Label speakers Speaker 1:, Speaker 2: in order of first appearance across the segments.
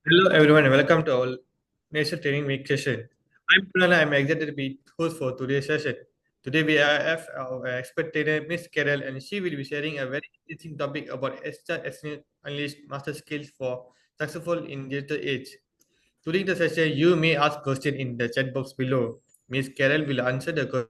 Speaker 1: Hello everyone, welcome to our Nation Training Week session. I'm Pranay, I'm excited to be host for today's session. Today we have our expert trainer Miss Carol and she will be sharing a very interesting topic about extra unleashed master skills for successful in digital age. During the session, you may ask questions in the chat box below. Miss Carol will answer the question.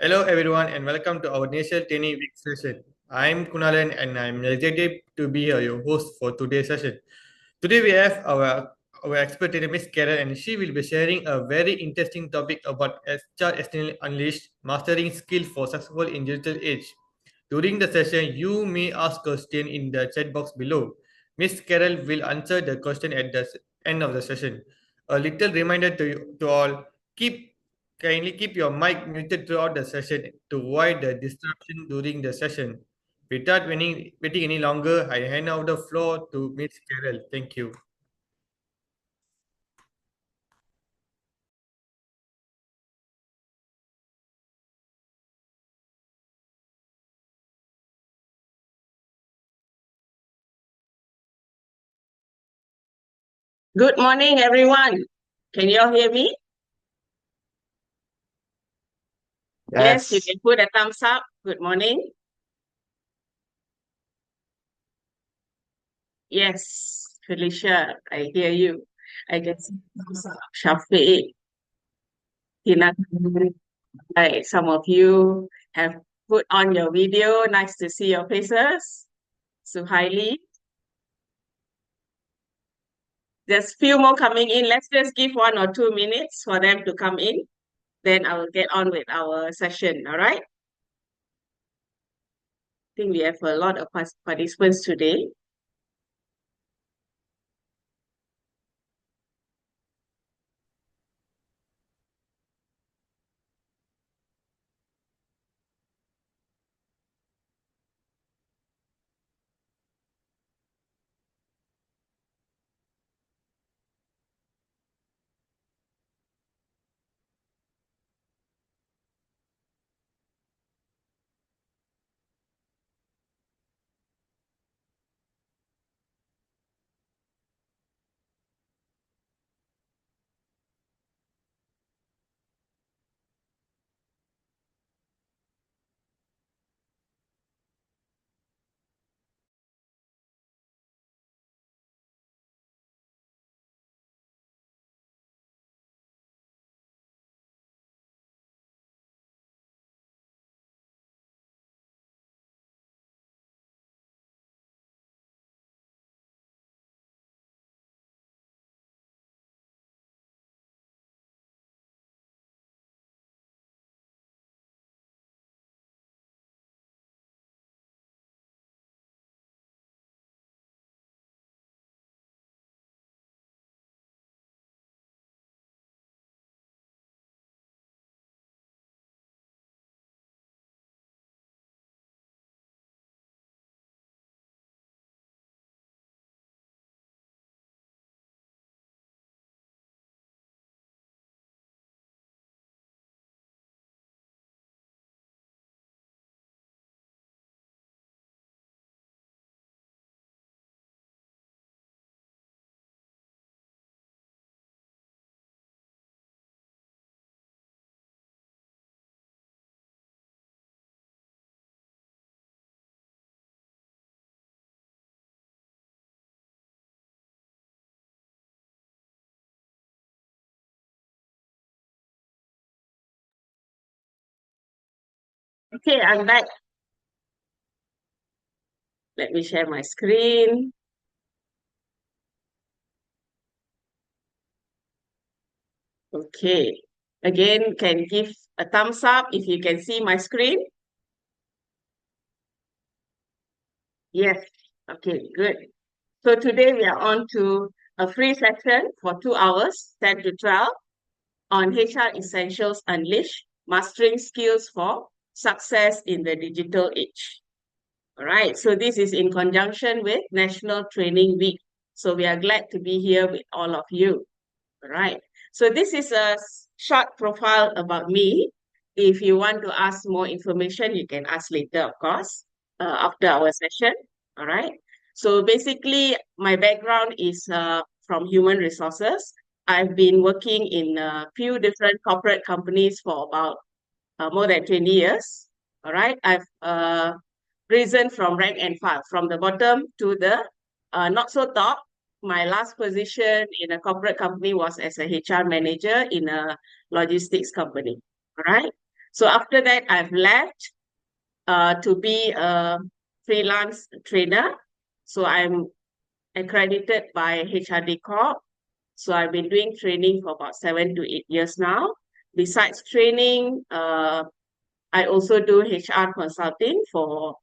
Speaker 1: Hello everyone and welcome to our National Training Week session. I'm Kunalan and I'm excited to be here, your host for today's session. Today we have our expert trainer, Miss Carol, and she will be sharing a very interesting topic about HR External Unleashed, mastering skill for successful in digital age. During the session, you may ask question in the chat box below. Miss Carol will answer the question at the end of the session. A little reminder to all, keep kindly keep your mic muted throughout the session to avoid the disruption during the session. Without waiting any longer, I hand out the floor to Miss Carol. Thank you.
Speaker 2: Good morning, everyone. Can you all hear me? Yes, you can put a thumbs up. Good morning. Yes, Felicia, I hear you. I can see thumbs up. Shafiq, Tina, right, some of you have put on your video. Nice to see your faces. Suhaili. There's few more coming in. Let's just give 1 or 2 minutes for them to come in. Then I will get on with our session, all right? I think we have a lot of participants today. Okay, I'm back. Let me share my screen. Okay. Again, can give a thumbs up if you can see my screen. Yes. Okay, good. So today we are on to a free session for 2 hours, 10 to 12, on HR Essentials Unleashed, Mastering Skills for Success in the Digital Age. All right, so this is in conjunction with National Training Week. So we are glad to be here with all of you. All right, so this is a short profile about me. If you want to ask more information, you can ask later, of course, after our session. All right, so basically, my background is from human resources. I've been working in a few different corporate companies for about more than 20 years. All right, I've risen from rank and file, from the bottom to the not so top. My last position in a corporate company was as a HR manager in a logistics company. All right. So after that, I've left to be a freelance trainer. So I'm accredited by HRD Corp. So I've been doing training for about 7 to 8 years now. Besides training, I also do HR consulting for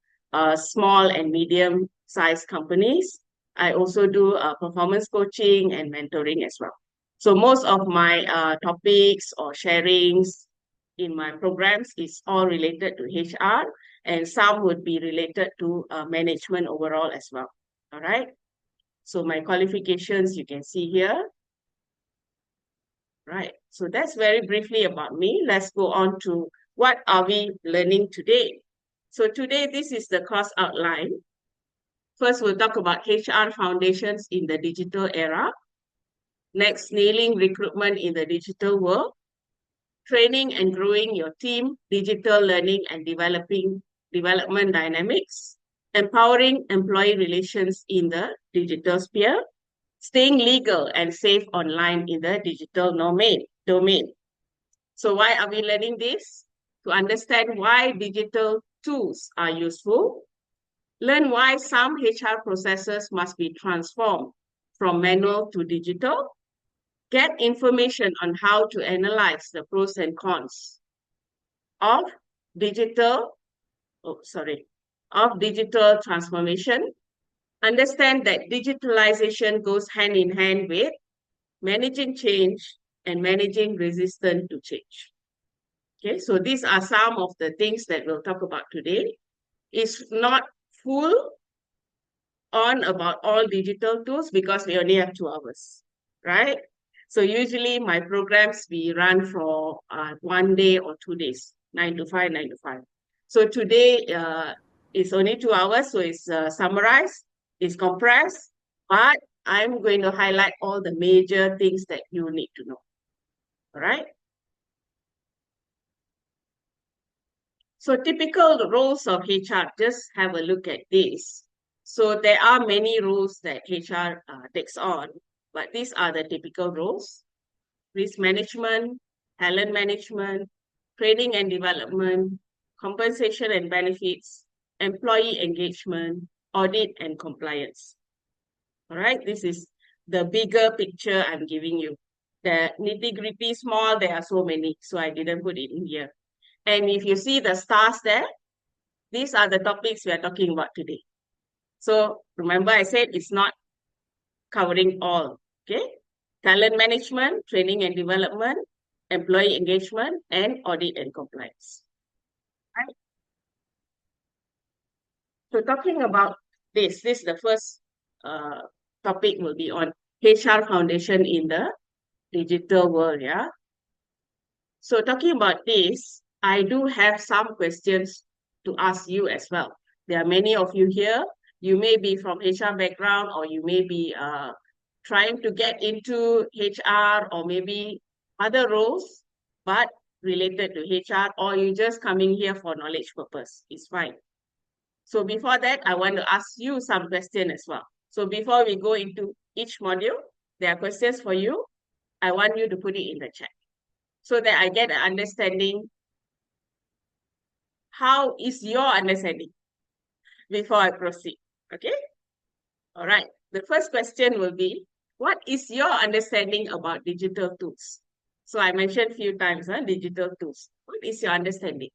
Speaker 2: small and medium-sized companies. I also do performance coaching and mentoring as well. So most of my topics or sharings in my programs is all related to HR, and some would be related to management overall as well. All right. So my qualifications you can see here. Right. So that's very briefly about me. Let's go on to what are we learning today. So today, this is the course outline. First, we'll talk about HR foundations in the digital era. Next, nailing recruitment in the digital world. Training and growing your team, digital learning and development dynamics. Empowering employee relations in the digital sphere. Staying legal and safe online in the digital domain. So why are we learning this? To understand why digital tools are useful. Learn why some HR processes must be transformed from manual to digital. Get information on how to analyze the pros and cons of digital transformation. Understand that digitalization goes hand in hand with managing change and managing resistance to change. Okay, so these are some of the things that we'll talk about today. It's not full on about all digital tools because we only have 2 hours, right? So usually my programs, we run for 1 day or 2 days, 9 to 5, 9 to 5. So today it's only 2 hours, so it's summarized, it's compressed, but I'm going to highlight all the major things that you need to know, all right? So typical roles of HR, just have a look at this. So there are many roles that HR takes on, but these are the typical roles: risk management, talent management, training and development, compensation and benefits, employee engagement, audit and compliance. All right, this is the bigger picture I'm giving you. The nitty-gritty small, there are so many, so I didn't put it in here. And if you see the stars there, these are the topics we are talking about today. So remember I said it's not covering all, okay? Talent management, training and development, employee engagement, and audit and compliance. Right? So talking about this is the first topic will be on HR foundation in the digital world, yeah? So talking about this, I do have some questions to ask you as well. There are many of you here. You may be from HR background, or you may be trying to get into HR or maybe other roles, but related to HR, or you just coming here for knowledge purpose. It's fine. So before that, I want to ask you some questions as well. So before we go into each module, there are questions for you. I want you to put it in the chat so that I get an understanding. How is your understanding before I proceed? Okay? All right. The first question will be, what is your understanding about digital tools? So I mentioned a few times, digital tools. What is your understanding?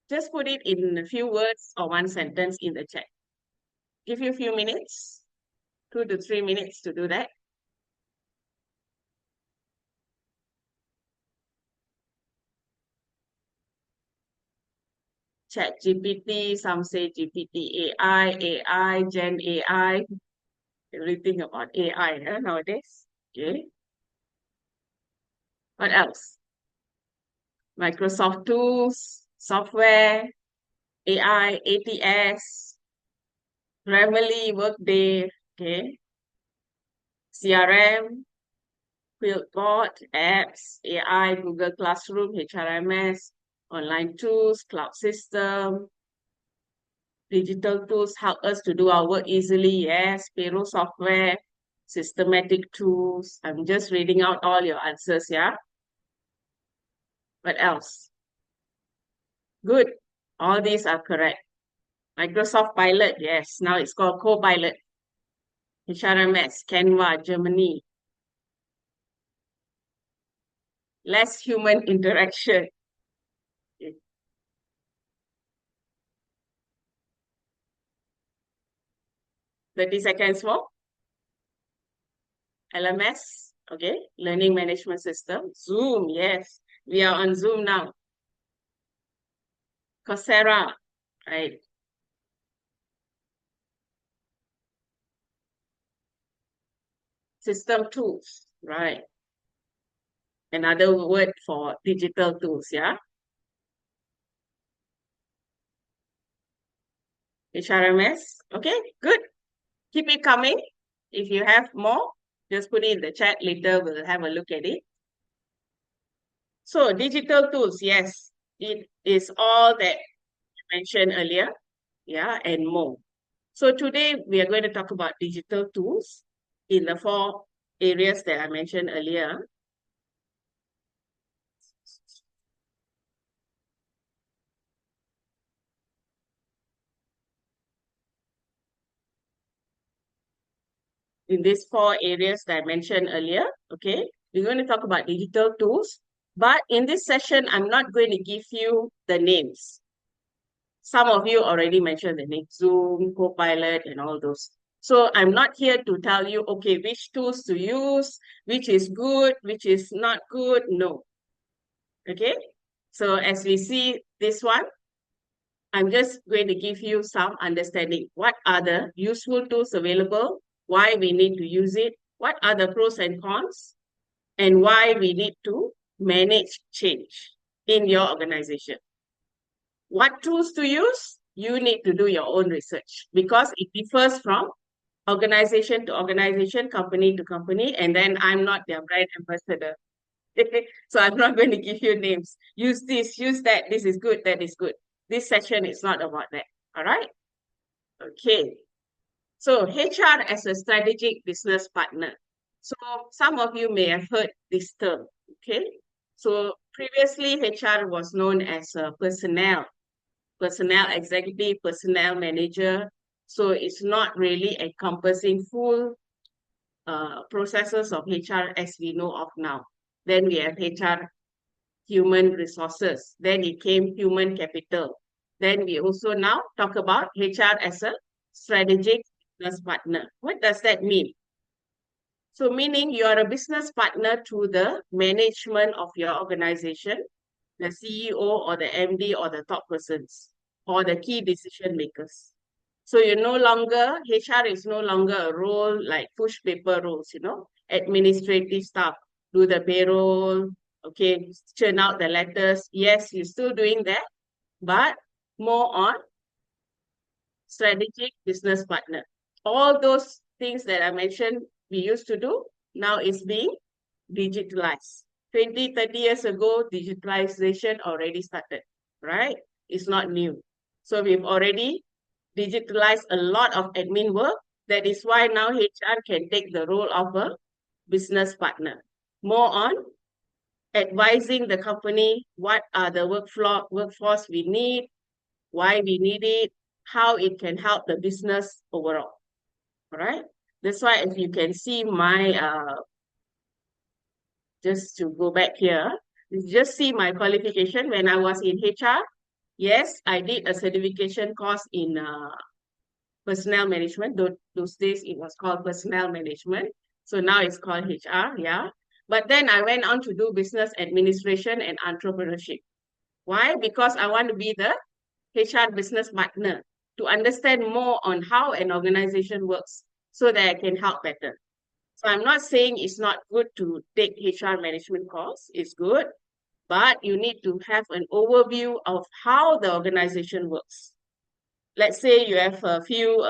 Speaker 2: Just put it in a few words or one sentence in the chat. Give you a few minutes, 2 to 3 minutes to do that. Chat GPT, some say GPT AI, Gen AI, everything about AI nowadays. Okay. What else? Microsoft tools, software, AI, ATS, Grammarly, Workday, okay. CRM, Quiltbot, apps, AI, Google Classroom, HRMS, online tools, cloud system. Digital tools help us to do our work easily, yes. Payroll software, systematic tools. I'm just reading out all your answers, yeah. What else? Good. All these are correct. Microsoft Pilot, yes. Now it's called Copilot. HRMS, Canva, Germany. Less human interaction. 30 seconds more. LMS, okay. Learning Management System. Zoom, yes. We are on Zoom now. Coursera, right. System tools, right. Another word for digital tools, yeah. HRMS, okay, good. Keep it coming. If you have more, just put it in the chat. Later, we'll have a look at it. So, digital tools, yes, it is all that you mentioned earlier, yeah, and more. So, today, we are going to talk about digital tools in the 4 areas that I mentioned earlier. In these 4 areas that I mentioned earlier, okay? We're going to talk about digital tools, but in this session, I'm not going to give you the names. Some of you already mentioned the name, Zoom, Copilot, and all those. So I'm not here to tell you, okay, which tools to use, which is good, which is not good, no. Okay? So as we see this one, I'm just going to give you some understanding. What are the useful tools available? Why we need to use it? What are the pros and cons? And why we need to manage change in your organization. What tools to use? You need to do your own research because it differs from organization to organization, company to company, and then I'm not their brand ambassador. So I'm not going to give you names. Use this, use that. This is good, that is good. This session is not about that. All right? Okay. So HR as a strategic business partner. So some of you may have heard this term. Okay. So previously HR was known as a personnel executive, personnel manager. So it's not really encompassing full processes of HR as we know of now. Then we have HR, human resources. Then it came human capital. Then we also now talk about HR as a strategic business partner. What does that mean? So meaning you are a business partner to the management of your organization, the CEO or the MD or the top persons or the key decision makers. So you're no longer, HR is no longer a role like push paper roles, you know, administrative staff, do the payroll, okay, churn out the letters. Yes, you're still doing that, but more on strategic business partner. All those things that I mentioned we used to do, now is being digitalized. 20, 30 years ago, digitalization already started, right? It's not new. So we've already digitalized a lot of admin work. That is why now HR can take the role of a business partner. More on advising the company, what are the workforce we need, why we need it, how it can help the business overall. All right? That's why if you can see my, just to go back here, just see my qualification when I was in HR. Yes, I did a certification course in personnel management. Those days it was called personnel management. So now it's called HR, yeah. But then I went on to do business administration and entrepreneurship. Why? Because I want to be the HR business partner to understand more on how an organization works so that I can help better. So I'm not saying it's not good to take HR management course. It's good, but you need to have an overview of how the organization works. Let's say you have a few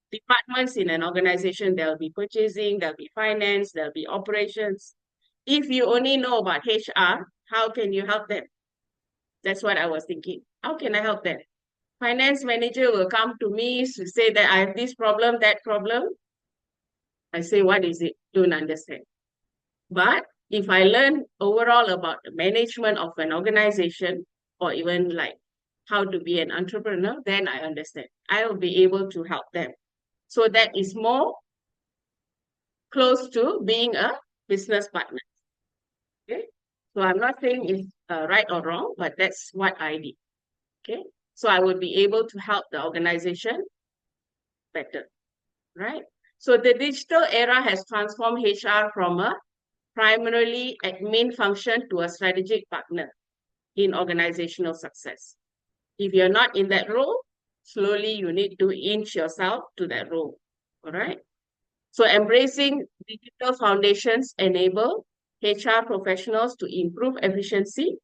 Speaker 2: departments in an organization. There'll be purchasing, there'll be finance, there'll be operations. If you only know about HR, how can you help them? That's what I was thinking. How can I help them? Finance manager will come to me to say that I have this problem, that problem. I say, what is it? Don't understand. But if I learn overall about the management of an organization or even like how to be an entrepreneur, then I understand. I will be able to help them. So that is more close to being a business partner. Okay. So I'm not saying it's right or wrong, but that's what I did. Okay. So I would be able to help the organization better, right? So the digital era has transformed HR from a primarily admin function to a strategic partner in organizational success. If you're not in that role, slowly you need to inch yourself to that role, all right? So embracing digital foundations enable HR professionals to improve efficiency,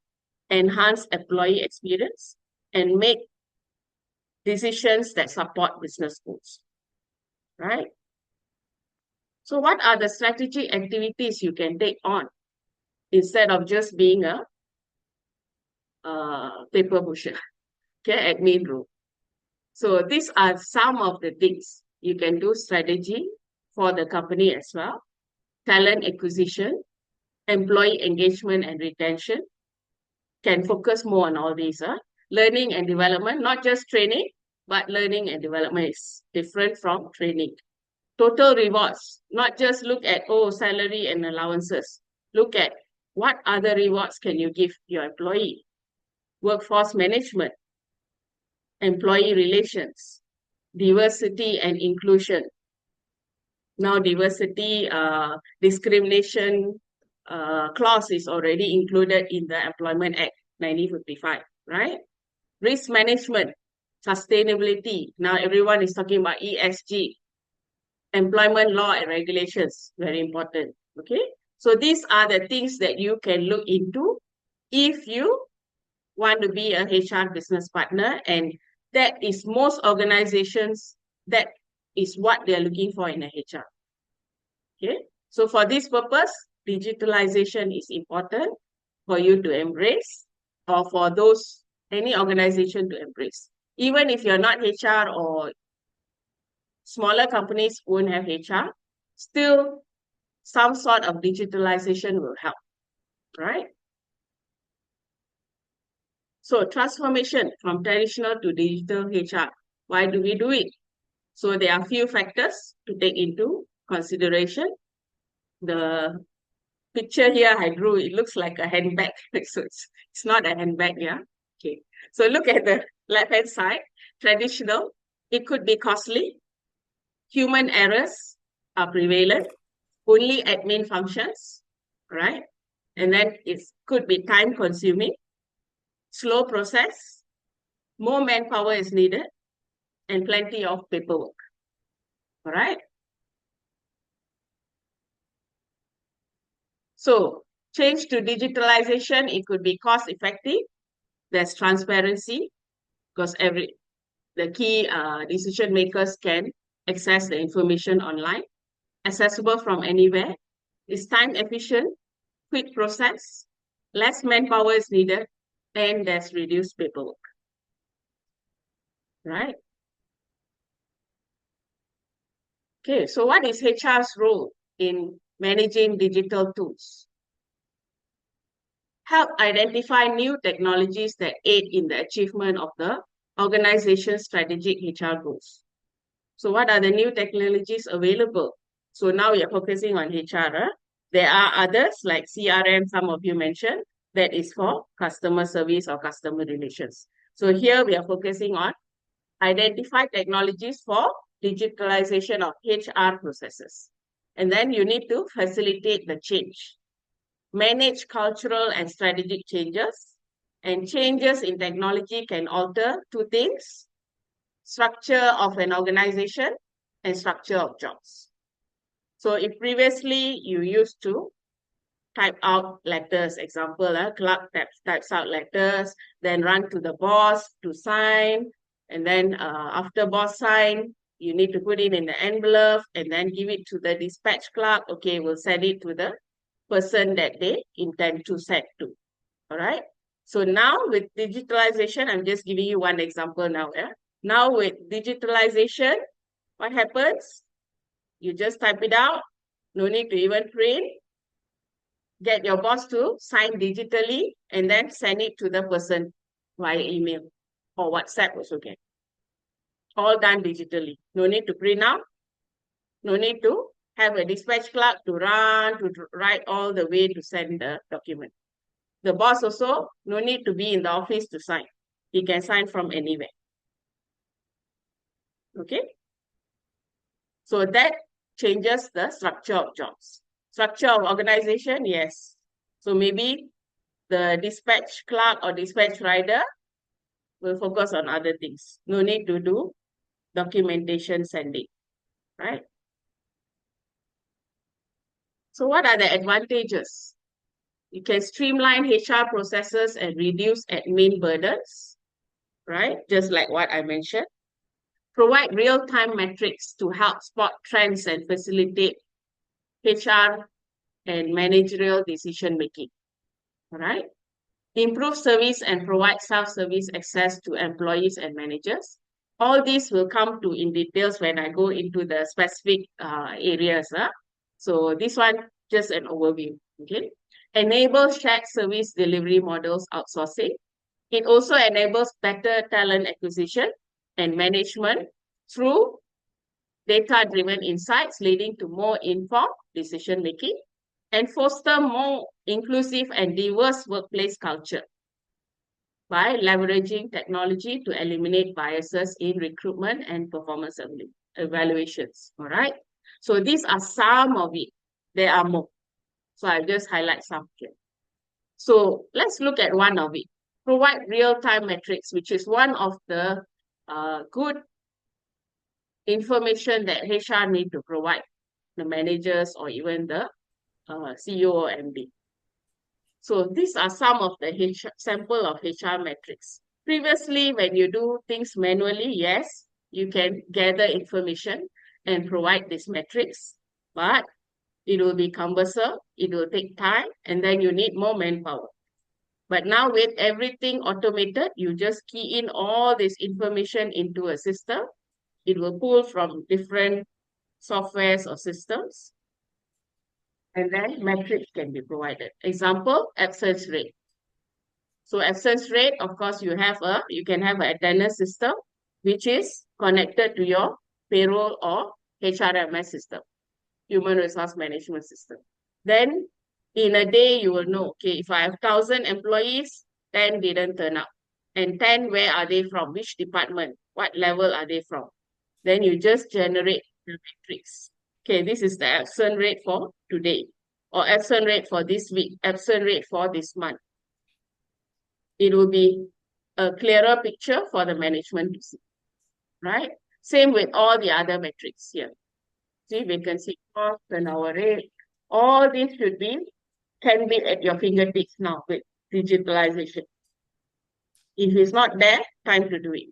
Speaker 2: enhance employee experience, and make decisions that support business goals, right? So what are the strategic activities you can take on instead of just being a paper pusher, okay, admin role? So these are some of the things you can do: strategy for the company as well, talent acquisition, employee engagement and retention. Can focus more on all these. Learning and development, not just training, but learning and development is different from training. Total rewards, not just look at, oh, salary and allowances. Look at what other rewards can you give your employee. Workforce management, employee relations, diversity and inclusion. Now diversity discrimination clause is already included in the Employment Act 1955, right? Risk management, sustainability. Now everyone is talking about ESG. Employment law and regulations, very important, okay? So these are the things that you can look into if you want to be a HR business partner, and that is most organizations, that is what they're looking for in a HR. Okay, so for this purpose, digitalization is important for you to embrace, or for those, any organization to embrace. Even if you're not HR, or smaller companies won't have HR, still some sort of digitalization will help, right? So transformation from traditional to digital HR. Why do we do it? So there are a few factors to take into consideration. The picture here I drew, it looks like a handbag. So it's not a handbag, yeah? Okay. So look at the left-hand side. Traditional, it could be costly. Human errors are prevalent. Only admin functions, right? And then it could be time-consuming. Slow process. More manpower is needed. And plenty of paperwork, all right? So change to digitalization, it could be cost effective. There's transparency, because the key decision makers can access the information online, accessible from anywhere. It's time efficient, quick process, less manpower is needed, and there's reduced paperwork, right? Okay, so what is HR's role in managing digital tools? Help identify new technologies that aid in the achievement of the organization's strategic HR goals. So what are the new technologies available? So now we are focusing on HR. There are others like CRM, some of you mentioned, that is for customer service or customer relations. So here we are focusing on identify technologies for digitalization of HR processes. And then you need to facilitate the change. Manage cultural and strategic changes. And changes in technology can alter two things: structure of an organization and structure of jobs. So if previously you used to type out letters, example, clerk types out letters, then run to the boss to sign, and then after boss sign, you need to put it in the envelope and then give it to the dispatch clerk. Okay, we'll send it to the person that they intend to send to, all right? So now with digitalization, I'm just giving you one example now. Now with digitalization, what happens? You just type it out, no need to even print, get your boss to sign digitally, and then send it to the person via email. or WhatsApp also can. All done digitally. No need to print out. No need to have a dispatch clerk to run, to write all the way to send the document. The boss also no need to be in the office to sign. He can sign from anywhere. Okay? So that changes the structure of jobs. Structure of organization, yes. So maybe the dispatch clerk or dispatch rider will focus on other things. No need to do documentation sending, right? So what are the advantages? You can streamline HR processes and reduce admin burdens, right? Just like what I mentioned. Provide real-time metrics to help spot trends and facilitate HR and managerial decision-making, all right? Improve service and provide self-service access to employees and managers. All these will come to in details when I go into the specific areas. So this one, just an overview, okay? Enable shared service delivery models outsourcing. It also enables better talent acquisition and management through data-driven insights leading to more informed decision-making and foster more inclusive and diverse workplace culture by leveraging technology to eliminate biases in recruitment and performance evaluations, all right? So these are some of it. There are more. So I'll just highlight some here. So let's look at one of it. Provide real-time metrics, which is one of the good information that HR need to provide, the managers or even the CEO or MD. So these are some of the sample of HR metrics. Previously, when you do things manually, yes, you can gather information and provide these metrics, but it will be cumbersome, it will take time, and then you need more manpower. But now with everything automated, you just key in all this information into a system. It will pull from different softwares or systems, and then metrics can be provided. Example, absence rate. So absence rate, of course, you can have an attendance system, which is connected to your payroll or HRMS system, human resource management system. Then in a day, you will know, okay, if I have 1,000 employees, 10 didn't turn up. And 10, where are they from? Which department? What level are they from? Then you just generate the matrix. Okay, this is the absence rate for today, or absence rate for this week, absence rate for this month. It will be a clearer picture for the management to see, right? Same with all the other metrics here. See, vacancy cost, turnover rate, all these can be at your fingertips now with digitalization. If it's not there, time to do it.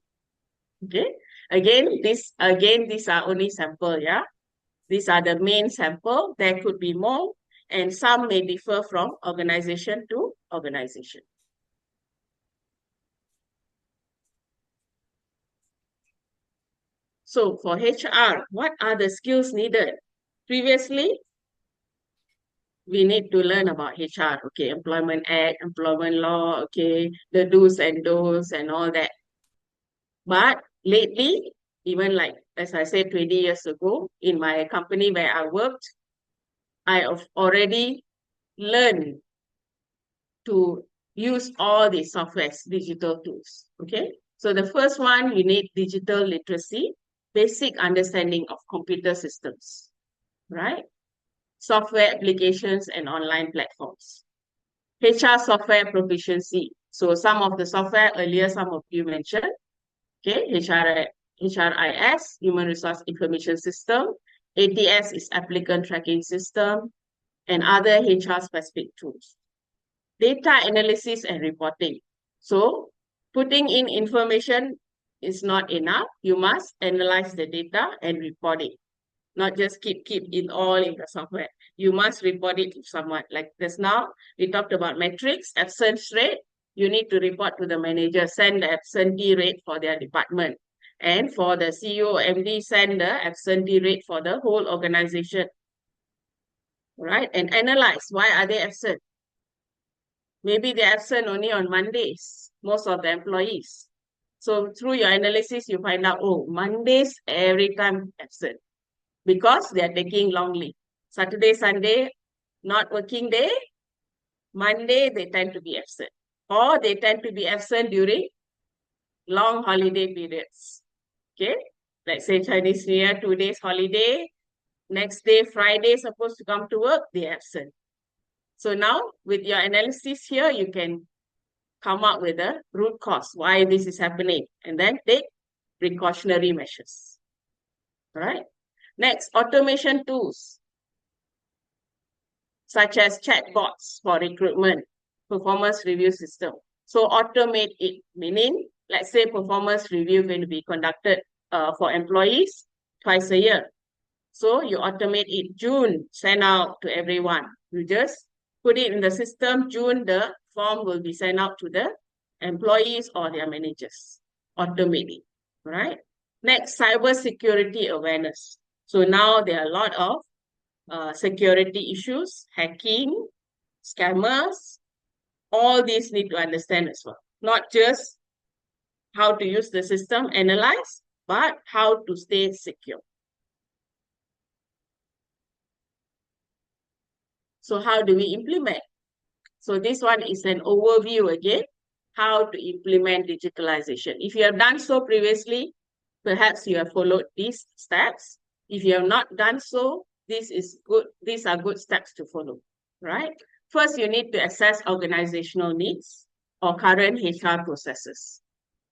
Speaker 2: Okay. Again, these are only sample, yeah. These are the main sample. There could be more, and some may differ from organization to organization. So for HR, what are the skills needed? Previously, we need to learn about HR, okay, Employment Act, employment law, okay, the do's and don'ts and all that. But lately, even like, as I said, 20 years ago, in my company where I worked, I have already learned to use all the softwares, digital tools, okay? So the first one, you need digital literacy, basic understanding of computer systems, right? Software applications and online platforms. HR software proficiency. So some of the software earlier, some of you mentioned, okay, HRIS, Human Resource Information System, ATS is Applicant Tracking System, and other HR specific tools. Data analysis and reporting. So putting in information is not enough. You must analyze the data and report it. Not just keep it all in the software. You must report it to someone. Like this now, we talked about metrics, absence rate. You need to report to the manager, send the absentee rate for their department. And for the CEO, MD, send the absentee rate for the whole organization. Right? And analyze, why are they absent? Maybe they're absent only on Mondays, most of the employees. So through your analysis, you find out, oh, Mondays every time absent because they are taking long leave. Saturday, Sunday, not working day. Monday, they tend to be absent. Or they tend to be absent during long holiday periods. Okay, let's say Chinese New Year, 2 days holiday. Next day, Friday, supposed to come to work, they absent. So now with your analysis here, you can come up with a root cause, why this is happening, and then take precautionary measures. All right. Next, automation tools, such as chatbots for recruitment, performance review system. So automate it, meaning, let's say performance review going to be conducted for employees twice a year. So you automate it. June, send out to everyone. You just put it in the system. June, the form will be sent out to the employees or their managers. Automate it, right? Next, cyber security awareness. So now there are a lot of security issues, hacking, scammers. All these need to understand as well. Not just how to use the system, analyze, but how to stay secure. So how do we implement? So this one is an overview again, how to implement digitalization. If you have done so previously, perhaps you have followed these steps. If you have not done so, these are good steps to follow, right? First, you need to assess organizational needs or current HR processes.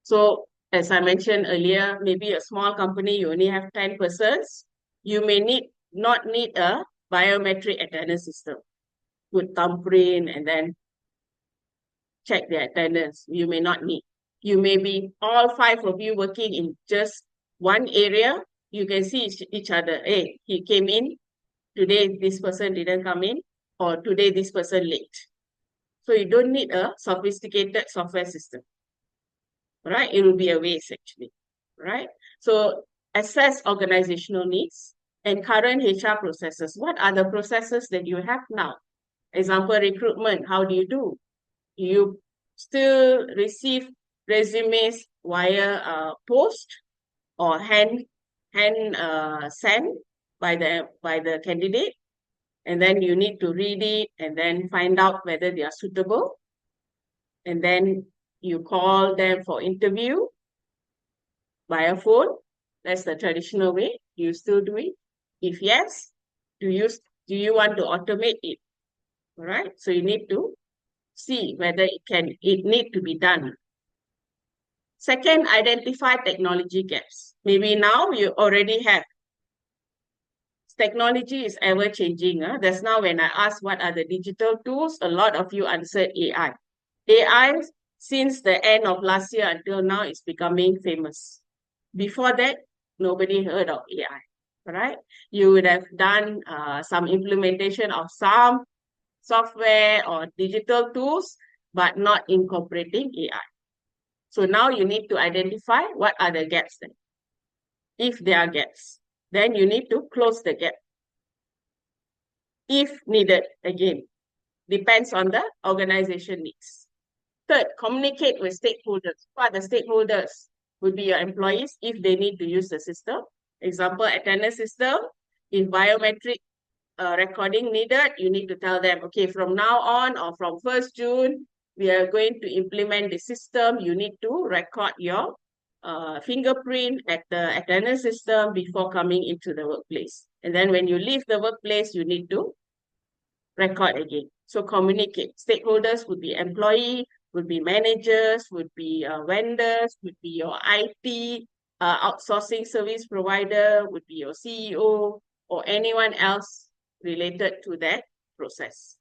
Speaker 2: So as I mentioned earlier, maybe a small company, you only have 10 persons. You may not need a biometric attendance system. Put thumbprint and then check their attendance. You may not need. You may be all 5 of you working in just one area. You can see each other. Hey, he came in. Today, this person didn't come in. Or today, this person late. So you don't need a sophisticated software system. Right? It will be a waste actually. Right? So assess organizational needs and current HR processes. What are the processes that you have now? Example, recruitment, how do you do? You still receive resumes via post or hand sent by the candidate, and then you need to read it and then find out whether they are suitable, and then you call them for interview via phone. That's the traditional way. Do you still do it? If yes, do you want to automate it? All right, so you need to see whether it need to be done. Second, identify technology gaps. Maybe now you already have. Technology is ever changing. That's now when I asked what are the digital tools, a lot of you answered AI. AI, since the end of last year until now, is becoming famous. Before that, nobody heard of AI, right? You would have done some implementation of some software or digital tools, but not incorporating AI. So now you need to identify what are the gaps then. If there are gaps, then you need to close the gap. If needed, again, depends on the organization needs. Third, communicate with stakeholders. What are the stakeholders? Would be your employees if they need to use the system. Example, attendance system. If biometric recording needed, you need to tell them, okay, from now on or from 1st June, we are going to implement the system. You need to record your fingerprint at the attendance system before coming into the workplace. And then when you leave the workplace, you need to record again. So communicate. Stakeholders would be employee, would be managers, would be vendors, would be your IT, outsourcing service provider, would be your CEO, or anyone else related to that process.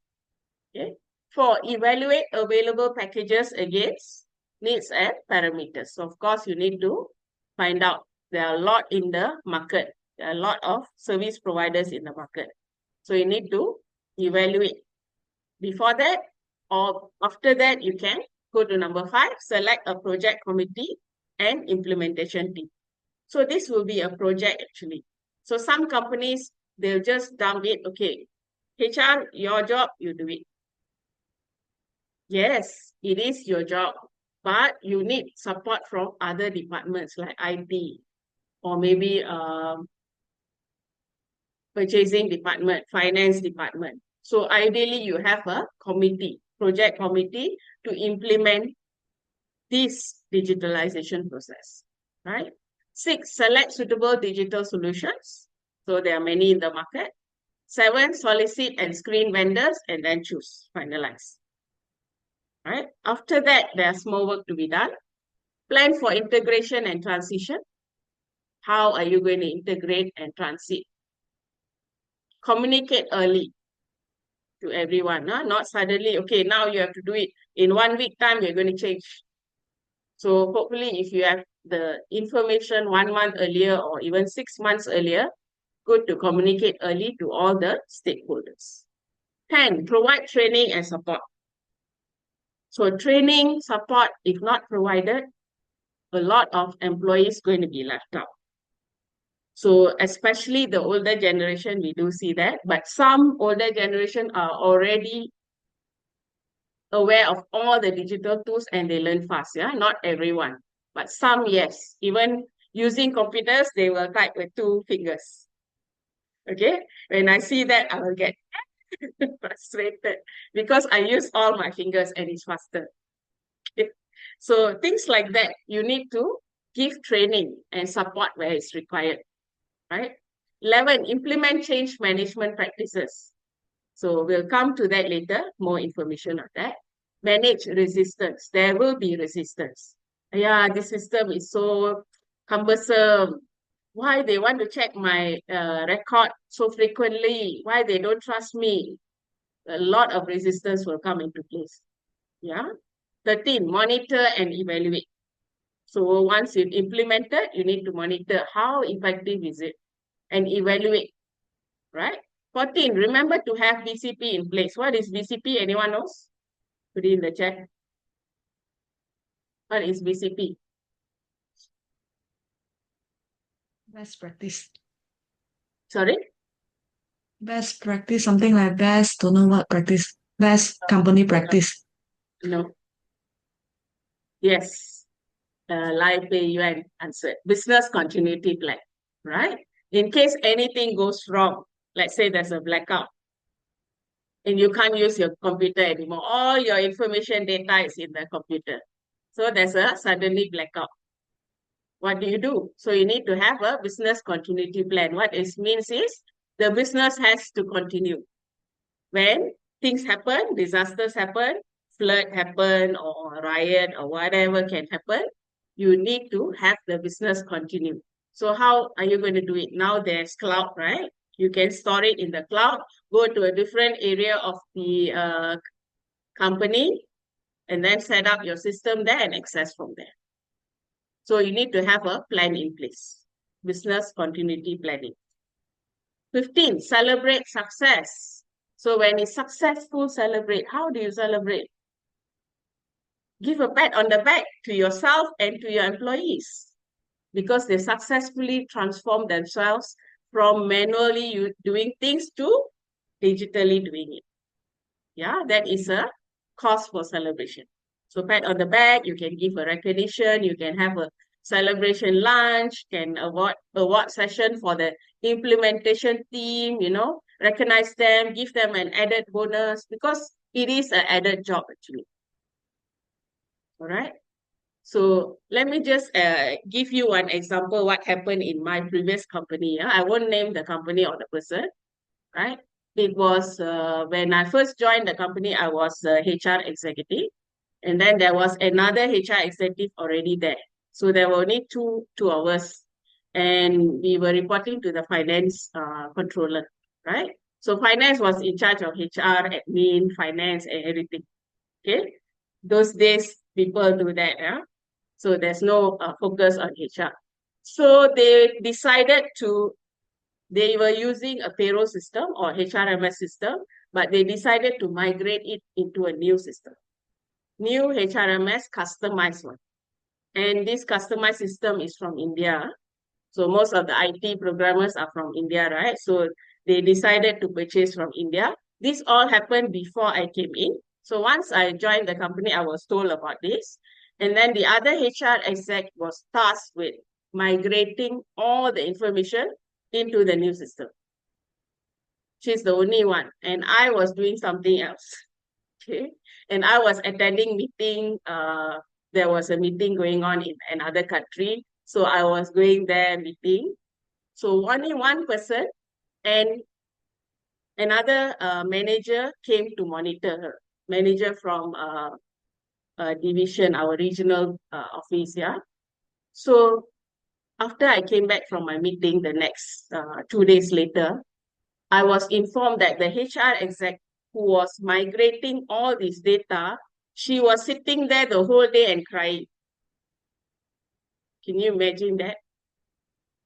Speaker 2: Okay. 4, evaluate available packages against needs and parameters. So of course, you need to find out. There are a lot in the market. There are a lot of service providers in the market. So you need to evaluate. Before that or after that, you can go to number 5, select a project committee and implementation team. So this will be a project actually. So some companies, they'll just dump it. Okay, HR, your job, you do it. Yes, it is your job. but you need support from other departments like IT or maybe purchasing department, finance department. So ideally, you have a committee, project committee to implement this digitalization process, right? 6, select suitable digital solutions. So there are many in the market. 7, solicit and screen vendors and then choose, finalize. Right? After that, there's more work to be done. Plan for integration and transition. How are you going to integrate and transit? Communicate early to everyone, huh? Not suddenly, okay, now you have to do it. In 1 week time, you're going to change. So hopefully if you have the information 1 month earlier or even 6 months earlier, good to communicate early to all the stakeholders. 10, provide training and support. So training, support, if not provided, a lot of employees going to be left out. So especially the older generation, we do see that, but some older generation are already aware of all the digital tools and they learn fast, yeah? Not everyone, but some, yes. Even using computers, they will type with 2 fingers. Okay, when I see that, I will get frustrated because I use all my fingers and it's faster. Okay? So things like that, you need to give training and support where it's required, right? 11, implement change management practices. So we'll come to that later, more information on that. Manage resistance. There will be resistance. Yeah, this system is so cumbersome. Why they want to check my record so frequently? Why they don't trust me? A lot of resistance will come into place. Yeah. 13, monitor and evaluate. So once you've implemented, you need to monitor how effective is it and evaluate, right? 14, remember to have BCP in place. What is BCP? Anyone knows? Put it in the chat. What is BCP?
Speaker 3: Best practice.
Speaker 2: Sorry?
Speaker 3: Best practice, something like best, don't know what practice. Best company practice.
Speaker 2: No. Yes. Lai Pei Yuan answered. Business continuity plan, right? In case anything goes wrong, let's say there's a blackout, and you can't use your computer anymore. All your information data is in the computer. So there's a suddenly blackout. What do? So you need to have a business continuity plan. What it means is the business has to continue. When things happen, disasters happen, flood happen, or riot, or whatever can happen, you need to have the business continue. So how are you going to do it? Now there's cloud, right? You can store it in the cloud, go to a different area of the company, and then set up your system there and access from there. So you need to have a plan in place. Business continuity planning. 15, celebrate success. So when it's successful, celebrate. How do you celebrate? Give a pat on the back to yourself and to your employees because they successfully transformed themselves from manually doing things to digitally doing it. Yeah, that is a cause for celebration. So pat on the back, you can give a recognition, you can have a celebration lunch, can award session for the implementation team, recognize them, give them an added bonus because it is an added job actually. All right. So let me just give you one example what happened in my previous company. Yeah? I won't name the company or the person, right? It was when I first joined the company, I was a HR executive. And then there was another HR executive already there. So there were only two of us. And we were reporting to the finance controller, right? So finance was in charge of HR, admin, finance, and everything. Okay? Those days, people do that, yeah? So there's no focus on HR. So they decided they were using a payroll system or HRMS system, but they decided to migrate it into a new system. New HRMS customized one. And this customized system is from India. So most of the IT programmers are from India, right? So they decided to purchase from India. This all happened before I came in. So once I joined the company, I was told about this. And then the other HR exec was tasked with migrating all the information into the new system. She's the only one. And I was doing something else. Okay. And I was attending meeting. There was a meeting going on in another country. So I was going there meeting. So only one person and another manager came to monitor her. Manager from division, our regional office, yeah. So after I came back from my meeting the next 2 days later, I was informed that the HR exec who was migrating all this data, she was sitting there the whole day and crying. Can you imagine that?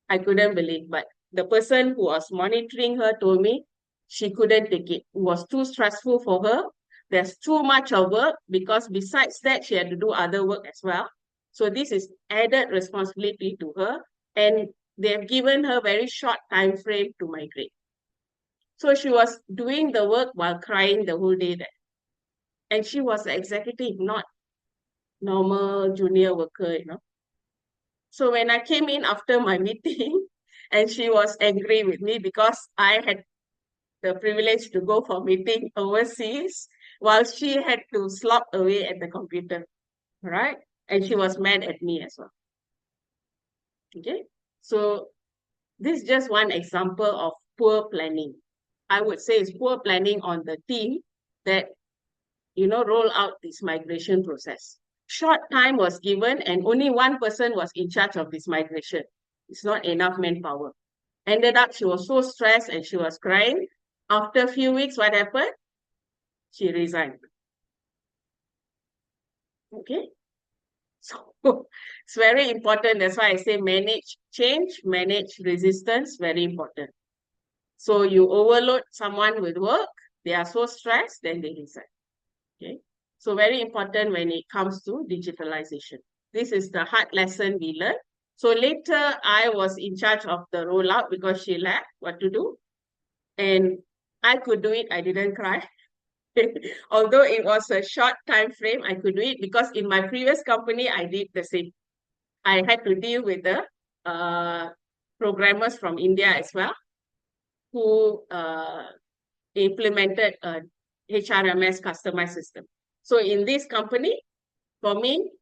Speaker 2: I couldn't believe, but the person who was monitoring her told me she couldn't take it. It was too stressful for her. There's too much of work because besides that, she had to do other work as well. So this is added responsibility to her, and they've given her very short time frame to migrate. So she was doing the work while crying the whole day there. And she was the executive, not normal junior worker, you know. So when I came in after my meeting, and she was angry with me because I had the privilege to go for meeting overseas while she had to slop away at the computer, right? And she was mad at me as well. Okay, so this is just one example of poor planning. I would say it's poor planning on the team that, you know, roll out this migration process. Short time was given and only one person was in charge of this migration. It's not enough manpower. Ended up, she was so stressed and she was crying. After a few weeks, what happened? She resigned. Okay. So it's very important. That's why I say manage change, manage resistance, very important. So you overload someone with work, they are so stressed, then they resign. Okay. So very important when it comes to digitalization. This is the hard lesson we learned. So later I was in charge of the rollout because she left what to do. And I could do it. I didn't cry. Although it was a short time frame, I could do it because in my previous company, I did the same. I had to deal with the programmers from India as well, who implemented a HRMS customized system. So in this company, for me,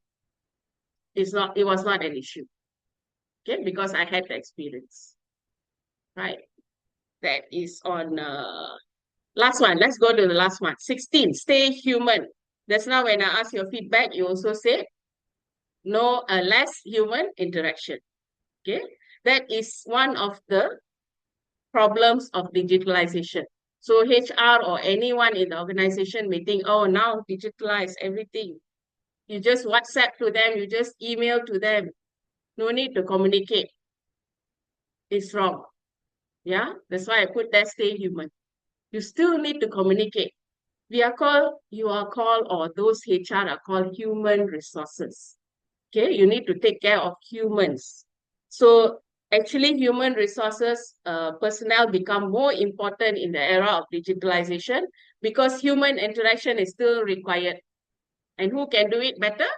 Speaker 2: it was not an issue. Okay, because I had the experience. Right. That is on last one. Let's go to the last one. 16, stay human. That's now when I ask your feedback, you also said no, less human interaction. Okay, that is one of the problems of digitalization. So HR or anyone in the organization may think, oh, now digitalize everything. You just WhatsApp to them, you just email to them. No need to communicate. It's wrong. Yeah, that's why I put that stay human. You still need to communicate. You are called, or those HR are called human resources. Okay, you need to take care of humans. So actually, human resources personnel become more important in the era of digitalization because human interaction is still required. And who can do it better?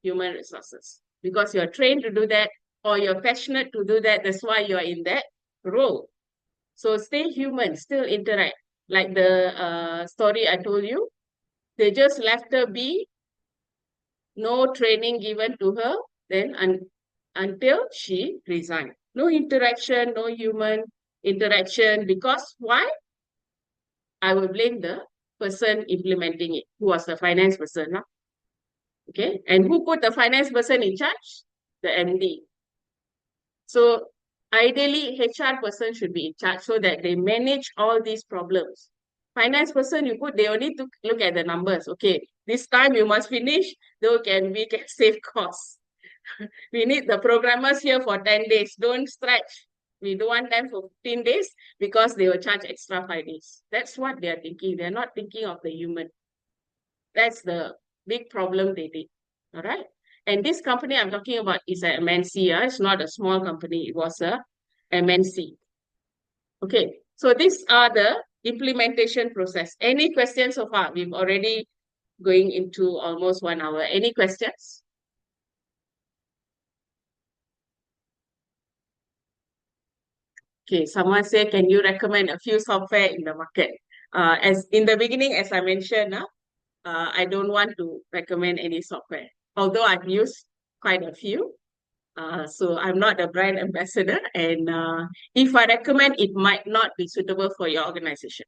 Speaker 2: Human resources. Because you're trained to do that or you're passionate to do that. That's why you're in that role. So stay human, still interact. Like the story I told you, they just left her be, no training given to her, then until she resigned. No interaction, no human interaction. Because why? I will blame the person implementing it, who was the finance person. Huh? Okay, and who put the finance person in charge? The MD. So ideally, HR person should be in charge so that they manage all these problems. Finance person, they only to look at the numbers. Okay, this time you must finish, though we can save costs. We need the programmers here for 10 days. Don't stretch. We don't want them for 15 days because they will charge extra 5 days. That's what they are thinking. They're not thinking of the human. That's the big problem they did. All right. And this company I'm talking about is a MNC. It's not a small company. It was a MNC. Okay. So these are the implementation process. Any questions so far? We've already going into almost 1 hour. Any questions? Okay, someone say, can you recommend a few software in the market? As in the beginning, as I mentioned, I don't want to recommend any software, although I've used quite a few. So I'm not a brand ambassador, and if I recommend, it might not be suitable for your organization.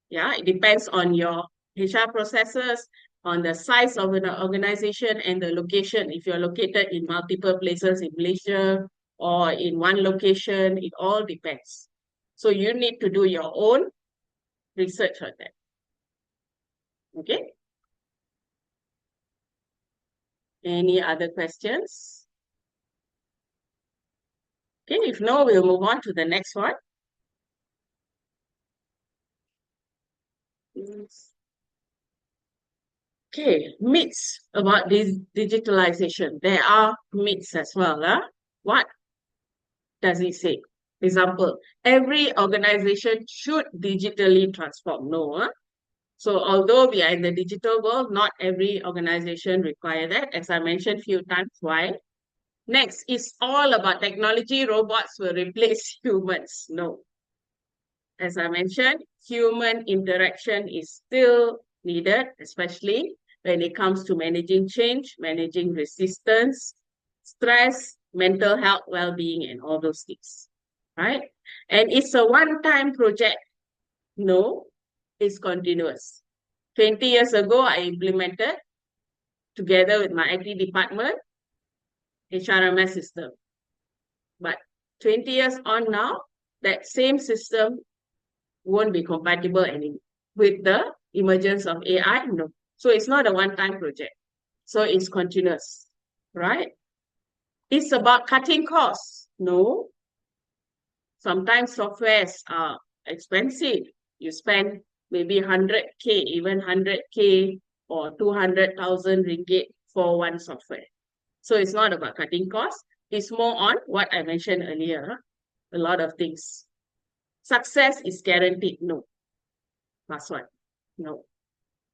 Speaker 2: Yeah, it depends on your HR processes, on the size of the organization and the location. If you're located in multiple places in Malaysia or in one location, it all depends. So you need to do your own research on that. Okay. Any other questions? Okay, if no, we'll move on to the next one. Okay, myths about this digitalization. There are myths as well. What does it say? Example, every organization should digitally transform. No. So although we are in the digital world, not every organization require that. As I mentioned a few times, why? Next is all about technology. Robots will replace humans. No. As I mentioned, human interaction is still needed, especially when it comes to managing change, managing resistance, stress, mental health, well-being, and all those things, right? And it's a one-time project. No, it's continuous. 20 years ago, I implemented, together with my IT department, HRMS system. But 20 years on now, that same system won't be compatible anymore. With the emergence of AI, no. So it's not a one-time project. So it's continuous, right? It's about cutting costs. No. Sometimes softwares are expensive. You spend maybe 100K, even 100K or 200,000 ringgit for one software. So it's not about cutting costs. It's more on what I mentioned earlier, a lot of things. Success is guaranteed. No. Last one. No.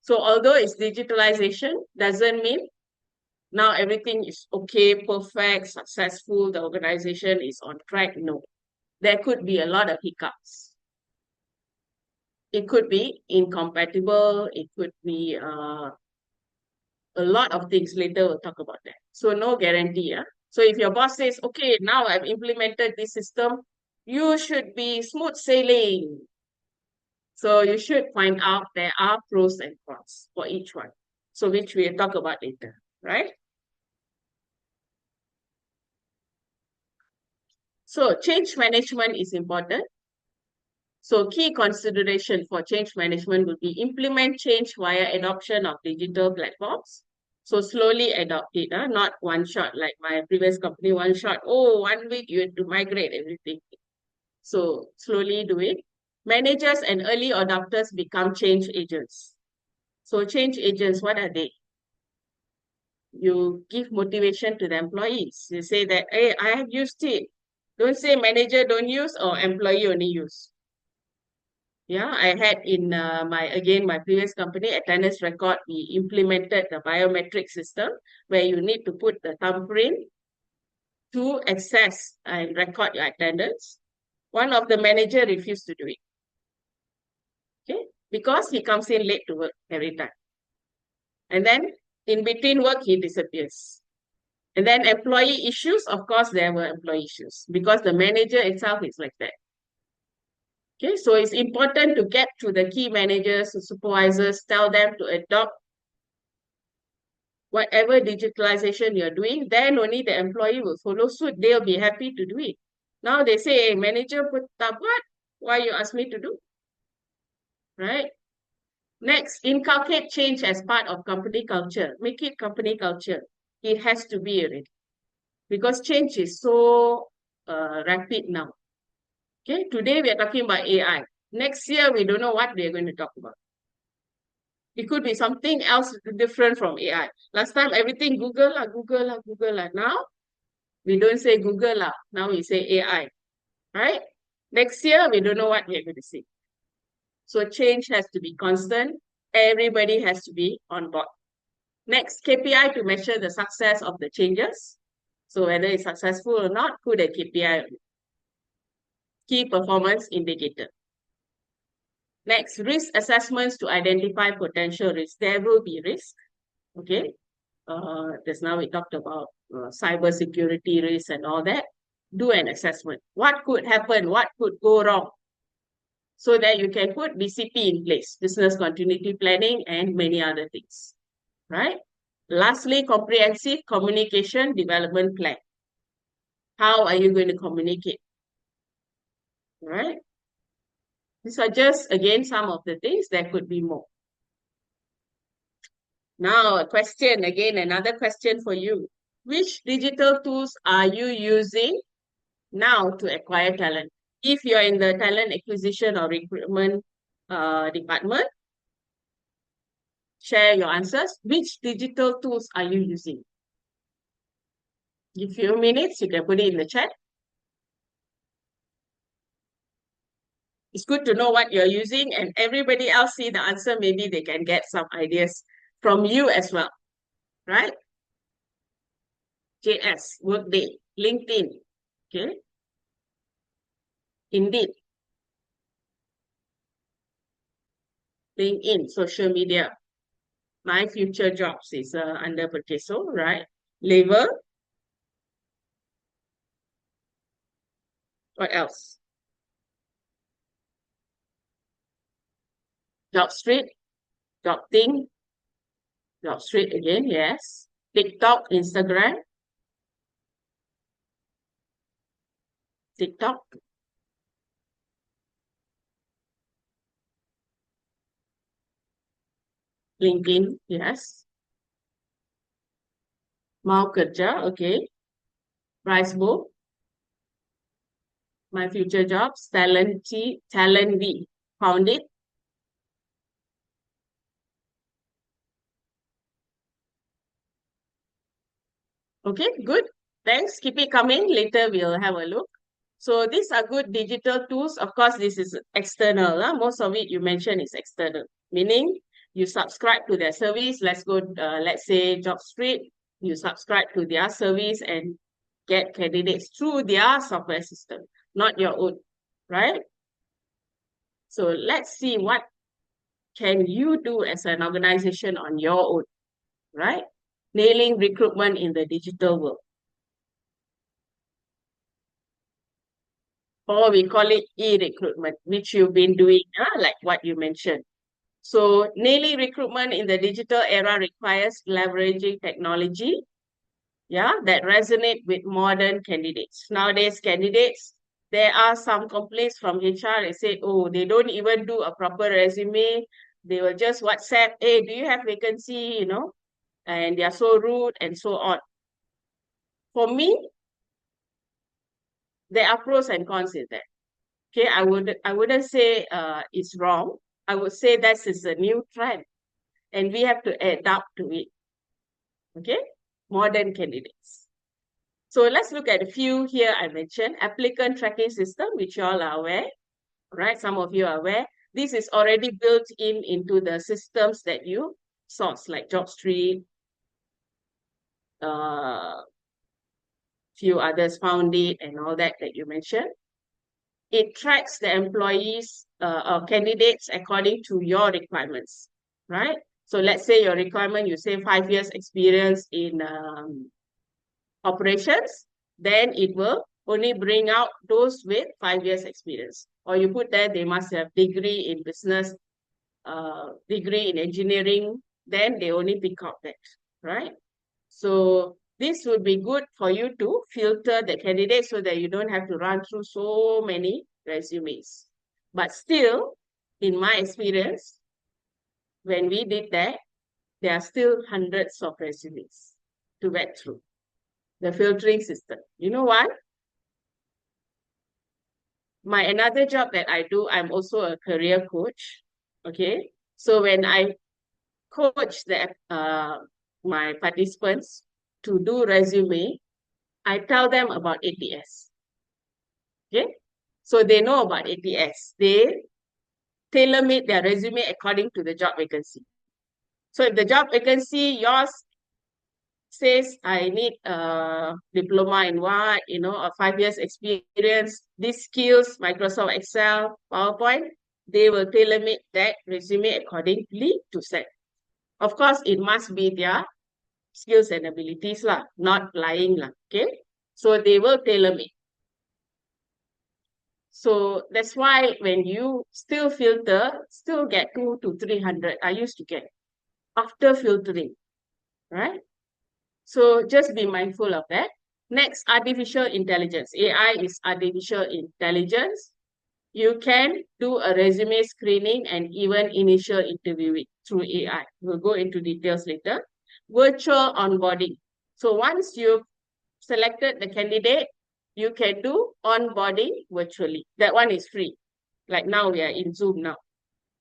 Speaker 2: So although it's digitalization, doesn't mean now everything is okay, perfect, successful, the organization is on track. No. There could be a lot of hiccups. It could be incompatible. It could be a lot of things. Later we'll talk about that. So no guarantee. So if your boss says, okay, now I've implemented this system, you should be smooth sailing. So you should find out there are pros and cons for each one. So which we'll talk about later, right? So change management is important. So key consideration for change management will be implement change via adoption of digital platforms. So slowly adopt it, not one shot like my previous company, one shot. Oh, 1 week you have to migrate everything. So slowly do it. Managers and early adopters become change agents. So change agents, what are they? You give motivation to the employees. You say that, hey, I have used it. Don't say manager don't use or employee only use. Yeah, I had in my previous company, attendance record, we implemented the biometric system where you need to put the thumbprint to access and record your attendance. One of the manager refused to do it. Okay, because he comes in late to work every time. And then in between work, he disappears. And then employee issues, of course, there were employee issues because the manager itself is like that. Okay, so it's important to get to the key managers, the supervisors, tell them to adopt whatever digitalization you're doing, then only the employee will follow suit. They'll be happy to do it. Now they say, hey, manager put up what? Why you ask me to do? Right? Next, inculcate change as part of company culture. Make it company culture. It has to be already. Because change is so rapid now. Okay, today we are talking about AI. Next year, we don't know what we are going to talk about. It could be something else different from AI. Last time, everything Google. Now, we don't say Google. Now we say AI. Right? Next year, we don't know what we are going to see. So change has to be constant. Everybody has to be on board. Next, KPI to measure the success of the changes. So whether it's successful or not, put a KPI on it. key performance indicator. Next, risk assessments to identify potential risks. There will be risk, okay? Just now we talked about cyber security risks and all that. Do an assessment. What could happen? What could go wrong? So that you can put BCP in place, business continuity planning, and many other things, right? Lastly, comprehensive communication development plan. How are you going to communicate, right? These are just, again, some of the things. There could be more. Now, a question, again, another question for you. Which digital tools are you using now to acquire talent? If you're in the talent acquisition or recruitment department, share your answers. Which digital tools are you using? Give you a few minutes, you can put it in the chat. It's good to know what you're using, and everybody else see the answer. Maybe they can get some ideas from you as well, right? JS, Workday, LinkedIn, okay? Indeed. LinkedIn, social media. My future jobs is under Perkeso, right? Labor. What else? Job Street, Job Thing, Job Street again, yes. TikTok, Instagram. TikTok. LinkedIn, yes. Mau Kerja, okay. Ricebook. My future jobs, Talent V. Found it. Okay, good. Thanks. Keep it coming. Later we'll have a look. So these are good digital tools. Of course, this is external. Most of it you mentioned is external, meaning you subscribe to their service. Let's say Job Street. You subscribe to their service and get candidates through their software system, not your own, right? So let's see what can you do as an organization on your own, right? Nailing recruitment in the digital world. Or we call it e-recruitment, which you've been doing, like what you mentioned. So nailing recruitment in the digital era requires leveraging technology, that resonate with modern candidates. Nowadays, candidates, there are some complaints from HR. They say, oh, they don't even do a proper resume. They will just WhatsApp, hey, do you have vacancy, and they are so rude and so on. For me, there are pros and cons in that. Okay, I wouldn't say it's wrong. I would say that is a new trend, and we have to adapt to it. Okay, modern candidates. So let's look at a few here I mentioned. Applicant tracking system, which you all are aware, right? Some of you are aware. This is already built into the systems that you source, like JobStreet, few others found it, and all that you mentioned. It tracks the employees or candidates according to your requirements, right? So let's say your requirement, you say 5 years experience in operations, then it will only bring out those with 5 years experience. Or you put that they must have degree in business, degree in engineering, then they only pick out that, right? So this would be good for you to filter the candidates so that you don't have to run through so many resumes. But still, in my experience, when we did that, there are still hundreds of resumes to vet through. The filtering system. You know why? Another job that I do, I'm also a career coach. Okay. So when I coach my participants to do resume, I tell them about ATS. Okay. So they know about ATS. They tailor-made their resume according to the job vacancy. So if the job vacancy, yours says I need a diploma in what, a 5 years experience, these skills, Microsoft Excel, PowerPoint, they will tailor-make that resume accordingly to set. Of course, it must be their skills and abilities lah, not lying lah, okay? So they will tailor-make. So that's why when you still filter, still get 200 to 300, I used to get after filtering, right? So just be mindful of that. Next, artificial intelligence. AI is artificial intelligence. You can do a resume screening and even initial interviewing through AI. We'll go into details later. Virtual onboarding. So once you've selected the candidate, you can do onboarding virtually. That one is free. Like now we are in Zoom now.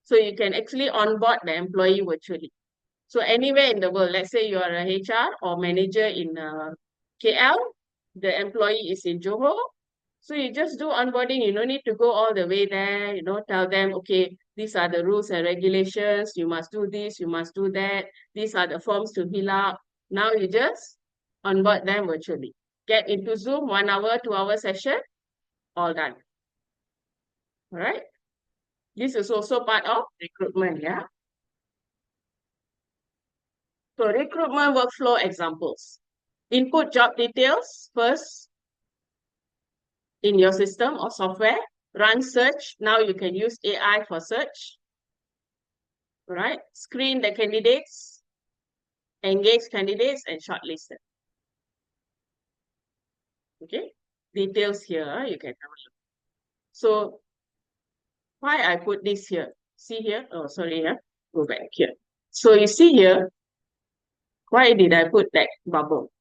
Speaker 2: So you can actually onboard the employee virtually. So anywhere in the world, let's say you are a HR or manager in KL, the employee is in Johor. So you just do onboarding. You don't need to go all the way there, tell them, okay, these are the rules and regulations. You must do this, you must do that. These are the forms to fill up. Now you just onboard them virtually. Get into Zoom, 1 hour, 2 hour session, all done. All right. This is also part of recruitment, yeah. So recruitment workflow examples. Input job details first in your system or software. Run search. Now you can use AI for search. All right. Screen the candidates. Engage candidates and shortlist them. Okay. Details here, you can have a look. So why I put this here? See here? Oh, sorry, yeah. Go back here. So you see here, why did I put that bubble?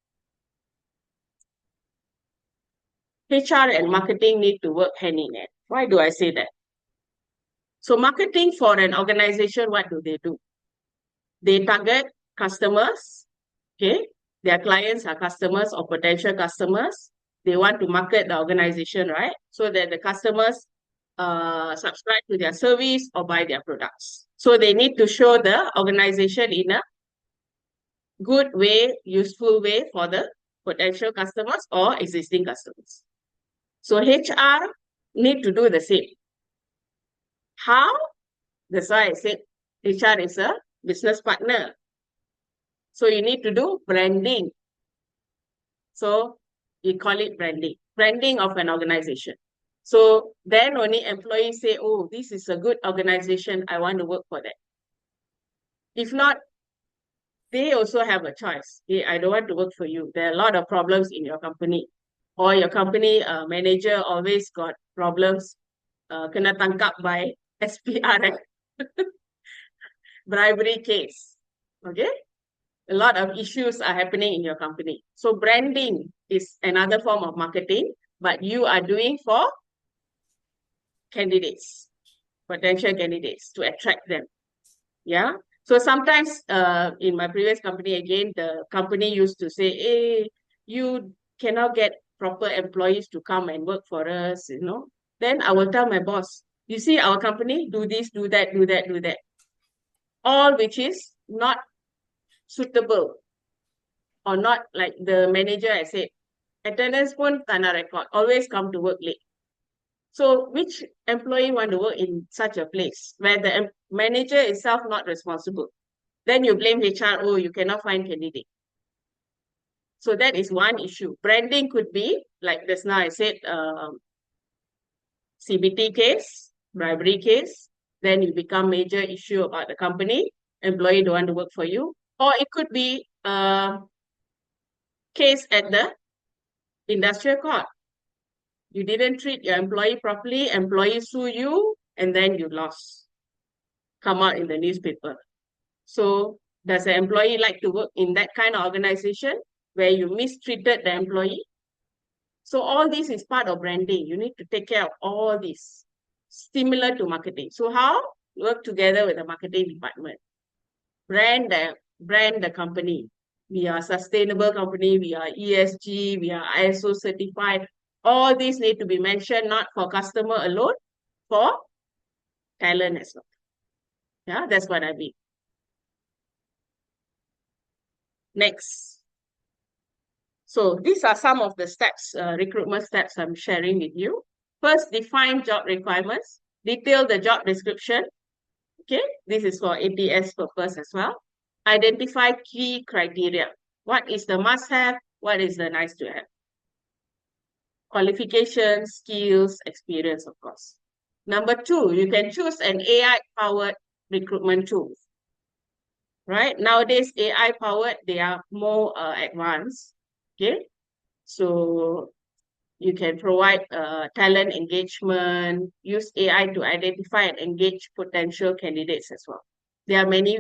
Speaker 2: HR and marketing need to work hand in hand. Why do I say that? So marketing for an organization, what do? They target customers, okay? Their clients are customers or potential customers. They want to market the organization, right? So that the customers subscribe to their service or buy their products. So they need to show the organization in a good way, useful way for the potential customers or existing customers. So HR need to do the same. How? That's why I said HR is a business partner. So you need to do branding. So you call it branding. Branding of an organization. So then only employees say, oh, this is a good organization. I want to work for that. If not, they also have a choice. Hey, I don't want to work for you. There are a lot of problems in your company. Or your company manager always got problems. Kena tangkap by SPR. Bribery case. Okay? A lot of issues are happening in your company. So branding is another form of marketing, but you are doing for candidates, potential candidates, to attract them. Yeah. So sometimes in my previous company, again, the company used to say, hey, you cannot get proper employees to come and work for us, Then I will tell my boss, you see our company, do this, do that, do that, do that. All which is not suitable or not like the manager I said, attendance pun tak nak record, always come to work late. So which employee want to work in such a place where the manager itself not responsible? Then you blame HR, oh, you cannot find candidate. So that is one issue. Branding could be, like just now I said, CBT case, bribery case, then you become major issue about the company, employee don't want to work for you. Or it could be case at the industrial court. You didn't treat your employee properly, employee sue you, and then you lost. Come out in the newspaper. So does the employee like to work in that kind of organization where you mistreated the employee? So all this is part of branding. You need to take care of all this, similar to marketing. So how? Work together with the marketing department. Brand the company. We are a sustainable company. We are ESG. We are ISO certified. All these need to be mentioned, not for customer alone, for talent as well. Yeah, that's what I mean. Next. So these are some of the steps, recruitment steps I'm sharing with you. First, define job requirements. Detail the job description. Okay, this is for ATS purpose as well. Identify key criteria. What is the must-have? What is the nice-to-have? Qualifications, skills, experience, of course. Number 2, you can choose an AI-powered recruitment tool. Right? Nowadays, AI-powered, they are more advanced. Okay? So you can provide talent engagement, use AI to identify and engage potential candidates as well. There are many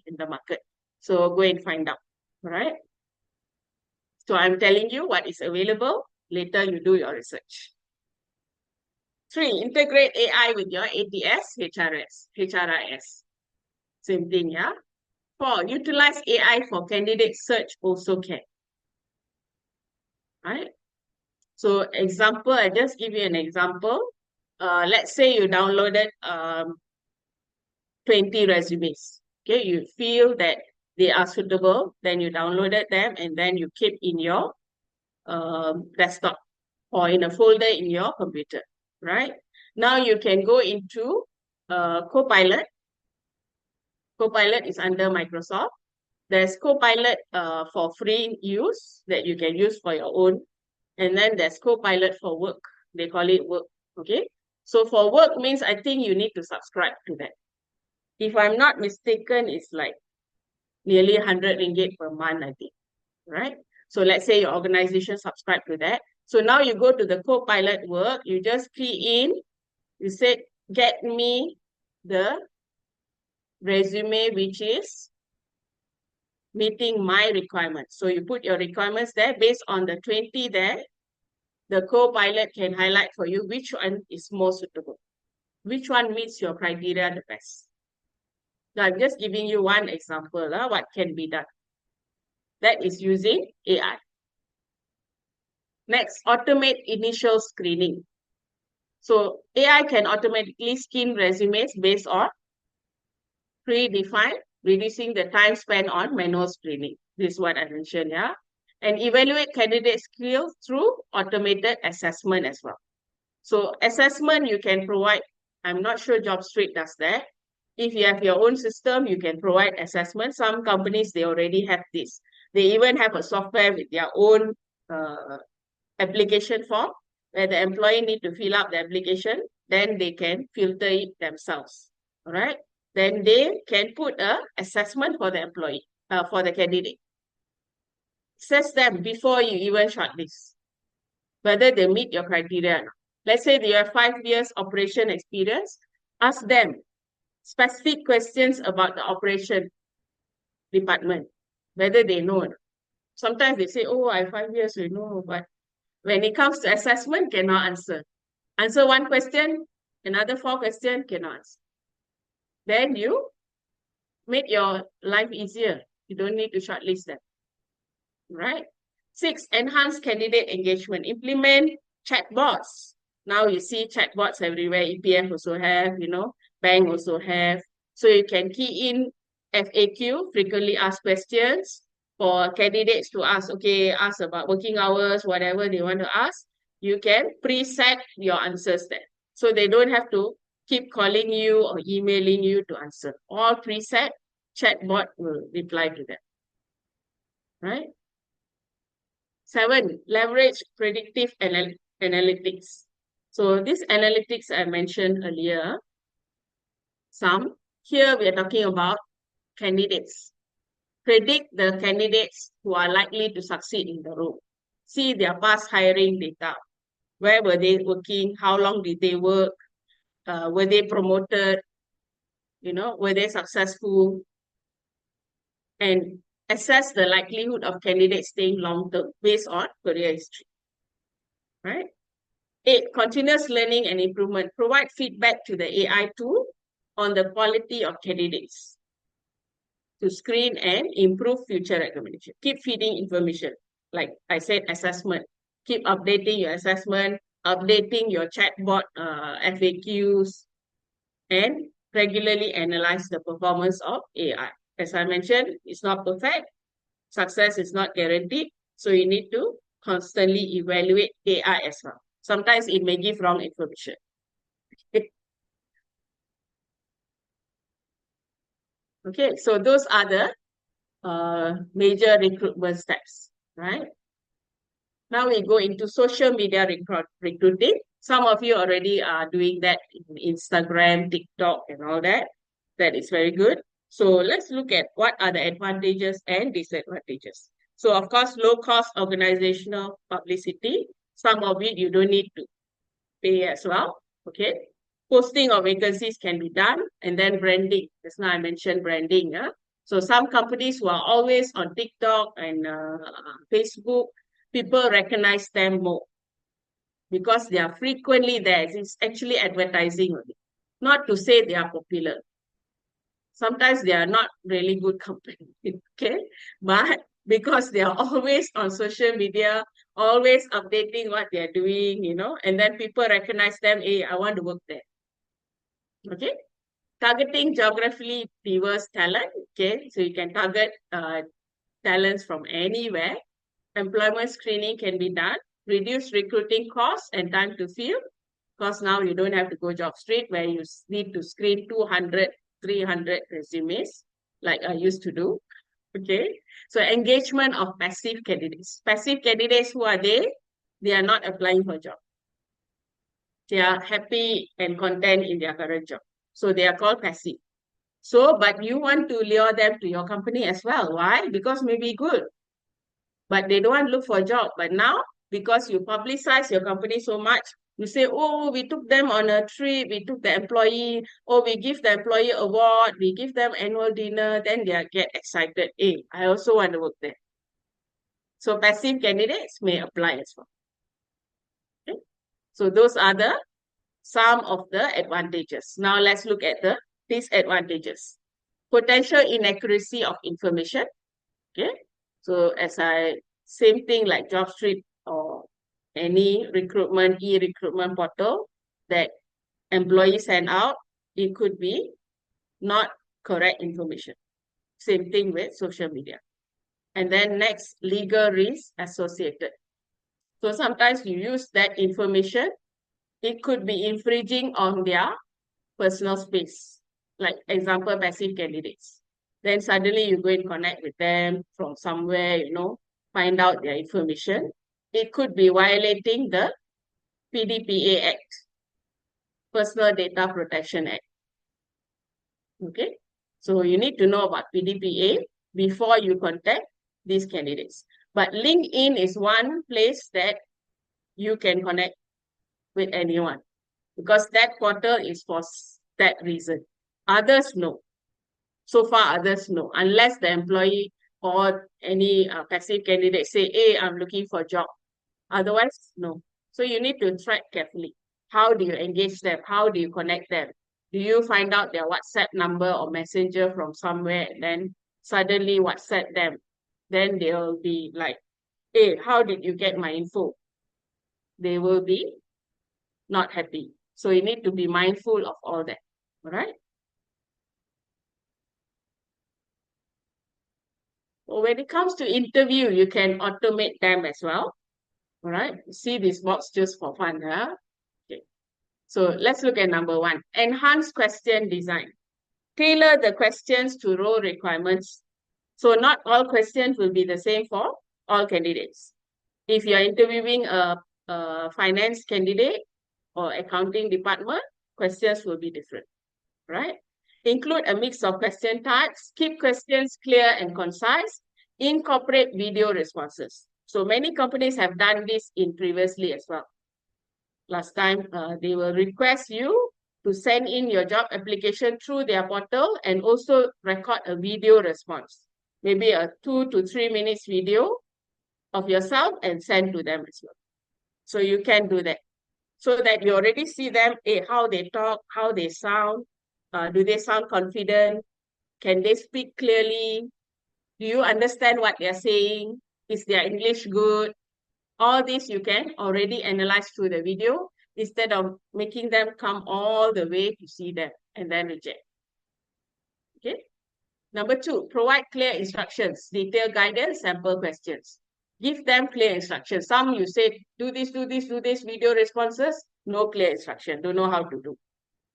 Speaker 2: in the market. So go and find out. All right? So I'm telling you what is available. Later, you do your research. 3, integrate AI with your ATS, HRIS. Same thing, yeah? 4, utilize AI for candidate search also can. Right? So example, I just give you an example. Let's say you downloaded 20 resumes. Okay, you feel that they are suitable, then you downloaded them and then you keep in your desktop or in a folder in your computer, right? Now you can go into Copilot. Copilot is under Microsoft. There's Copilot for free use that you can use for your own. And then there's Copilot for work. They call it work, okay? So for work means I think you need to subscribe to that. If I'm not mistaken, it's like nearly 100 ringgit per month, I think, right? So let's say your organization subscribe to that. So now you go to the Copilot work, you just key in, you said, get me the resume which is meeting my requirements. So you put your requirements there. Based on the 20 there, the Copilot can highlight for you which one is more suitable, which one meets your criteria the best. So I'm just giving you one example of what can be done. That is using AI. Next, automate initial screening. So AI can automatically scan resumes based on predefined, reducing the time spent on manual screening. This is what I mentioned, yeah? And evaluate candidate skills through automated assessment as well. So assessment you can provide, I'm not sure JobStreet does that. If you have your own system, you can provide assessment. Some companies, they already have this. They even have a software with their own application form where the employee need to fill up the application, then they can filter it themselves, all right? Then they can put a assessment for the employee, for the candidate. Assess them before you even shortlist, whether they meet your criteria or not. Let's say they have 5 years operation experience, ask them specific questions about the operation department, whether they know or not. Sometimes they say, oh, I have 5 years, we know, but when it comes to assessment, cannot answer. Answer one question, another 4 questions, cannot answer. Then you make your life easier. You don't need to shortlist them, right? 6, enhance candidate engagement. Implement chatbots. Now you see chatbots everywhere. EPF also have, you know, bank also have. So you can key in FAQ, frequently asked questions, for candidates to ask, okay, ask about working hours, whatever they want to ask. You can preset your answers there. So they don't have to keep calling you or emailing you to answer. All preset, chatbot will reply to them, right? 7, leverage predictive analytics. So this analytics I mentioned earlier, here we are talking about candidates. Predict the candidates who are likely to succeed in the role. See their past hiring data. Where were they working? How long did they work? Were they promoted? You know, were they successful? And assess the likelihood of candidates staying long-term based on career history. Right? 8, continuous learning and improvement. Provide feedback to the AI tool on the quality of candidates to screen and improve future recommendation. Keep feeding information. Like I said, assessment. Keep updating your assessment, updating your chatbot FAQs, and regularly analyze the performance of AI. As I mentioned, it's not perfect. Success is not guaranteed. So you need to constantly evaluate AI as well. Sometimes it may give wrong information. Okay, so those are the major recruitment steps, right? Now we go into social media recruiting. Some of you already are doing that in Instagram, TikTok, and all that. That is very good. So let's look at what are the advantages and disadvantages. So of course, low-cost organizational publicity. Some of it you don't need to pay as well. Okay. Posting of vacancies can be done, and then branding. Just now I mentioned branding. So some companies who are always on TikTok and Facebook, people recognize them more because they are frequently there. It's actually advertising only. Not to say they are popular. Sometimes they are not really good company, okay? But because they are always on social media, always updating what they are doing, and then people recognize them, hey, I want to work there. Okay? Targeting geographically diverse talent, okay? So you can target talents from anywhere. Employment screening can be done. Reduce recruiting costs and time to fill, because now you don't have to go job street where you need to screen 200, 300 resumes like I used to do. Okay, so engagement of passive candidates. Passive candidates, who are they? They are not applying for a job. They are happy and content in their current job. So they are called passive. So, but you want to lure them to your company as well. Why? Because maybe good. But they don't want to look for a job. But now, because you publicize your company so much, you say, oh, we took them on a trip, we took the employee, oh, we give the employee award, we give them annual dinner, then they get excited. Hey, I also want to work there. So passive candidates may apply as well. Okay? So those are some of the advantages. Now let's look at the disadvantages. Potential inaccuracy of information. Okay. So same thing like JobStreet or any e-recruitment portal that employees send out, it could be not correct information. Same thing with social media. And then next, legal risk associated. So sometimes you use that information, it could be infringing on their personal space. Like example, passive candidates. Then suddenly you go and connect with them from somewhere, find out their information. It could be violating the PDPA Act, Personal Data Protection Act. Okay, so you need to know about PDPA before you contact these candidates. But LinkedIn is one place that you can connect with anyone because that portal is for that reason. Others, no. So far, others, no. Unless the employee or any passive candidate say, hey, I'm looking for a job. Otherwise, no. So you need to track carefully. How do you engage them? How do you connect them? Do you find out their WhatsApp number or messenger from somewhere and then suddenly WhatsApp them? Then they'll be like, hey, how did you get my info? They will be not happy. So you need to be mindful of all that. All right? So when it comes to interview, you can automate them as well. All right? See this box just for fun. Huh? Okay. So let's look at number 1. Enhance question design. Tailor the questions to role requirements. So not all questions will be the same for all candidates. If you're interviewing a finance candidate or accounting department, questions will be different, right? Include a mix of question types, keep questions clear and concise, incorporate video responses. So many companies have done this previously as well. Last time, they will request you to send in your job application through their portal and also record a video response. Maybe a 2 to 3 minutes video of yourself and send to them as well. So you can do that. So that you already see them, how they talk, how they sound. Do they sound confident? Can they speak clearly? Do you understand what they're saying? Is their English good? All this you can already analyze through the video instead of making them come all the way to see them and then reject. Okay. Number 2, provide clear instructions, detailed guidance, sample questions. Give them clear instructions. Some you say, do this, video responses, no clear instruction, don't know how to do.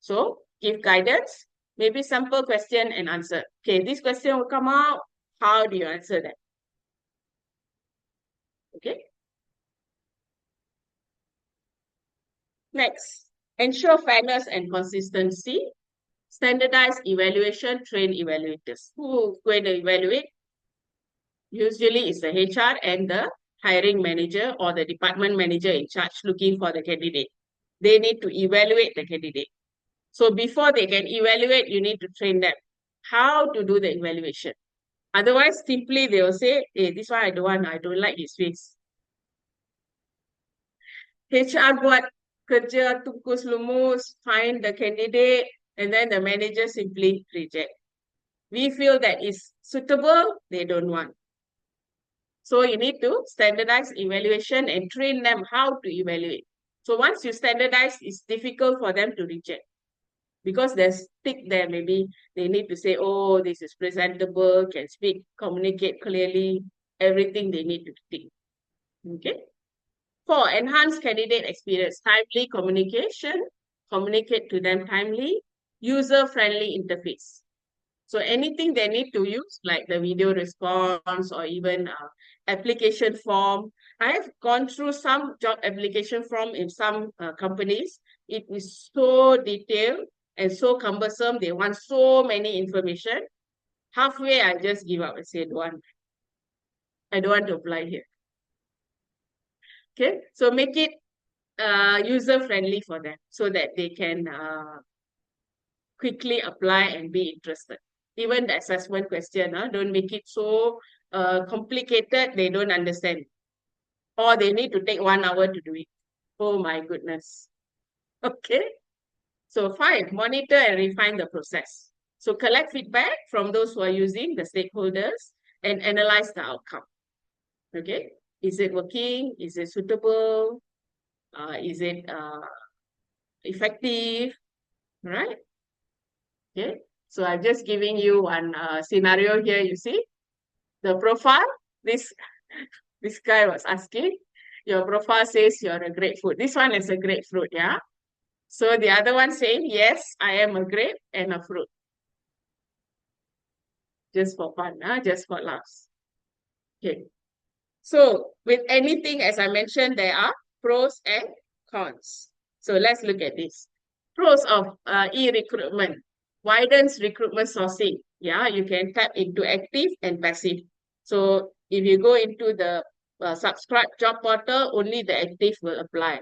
Speaker 2: So give guidance, maybe simple question and answer. Okay, this question will come out. How do you answer that? Okay. Next, ensure fairness and consistency. Standardized evaluation, train evaluators. Who going to evaluate? Usually it's the HR and the hiring manager or the department manager in charge looking for the candidate. They need to evaluate the candidate. So before they can evaluate, you need to train them how to do the evaluation. Otherwise, simply they will say, hey, this one I don't like his face. HR buat kerja tungkus lumus, find the candidate, and then the manager simply reject. We feel that is suitable, they don't want. So you need to standardize evaluation and train them how to evaluate. So once you standardize, it's difficult for them to reject. Because there's tick there, maybe they need to say, oh, this is presentable, can speak, communicate clearly, everything they need to tick. Okay. 4, enhance candidate experience, timely communication, communicate to them timely, user-friendly interface. So anything they need to use, like the video response or even application form. I have gone through some job application form in some companies. It is so detailed and so cumbersome. They want so many information. Halfway, I just give up and say, I don't want to apply here. Okay, so make it user-friendly for them so that they can quickly apply and be interested. Even the assessment question, don't make it so complicated, they don't understand. Or they need to take 1 hour to do it. Oh my goodness. Okay. So 5, monitor and refine the process. So collect feedback from those who are using, the stakeholders, and analyze the outcome. Okay. Is it working? Is it suitable? Is it effective? Right? Okay. So I'm just giving you one scenario here, you see. The profile, this guy was asking, your profile says you're a grapefruit. This one is a grapefruit, yeah? So the other one saying, yes, I am a grape and a fruit. Just for fun, just for laughs. Okay. So with anything, as I mentioned, there are pros and cons. So let's look at this. Pros of e-recruitment. Widens recruitment sourcing. Yeah, you can tap into active and passive. So if you go into the subscribe job portal, only the active will apply.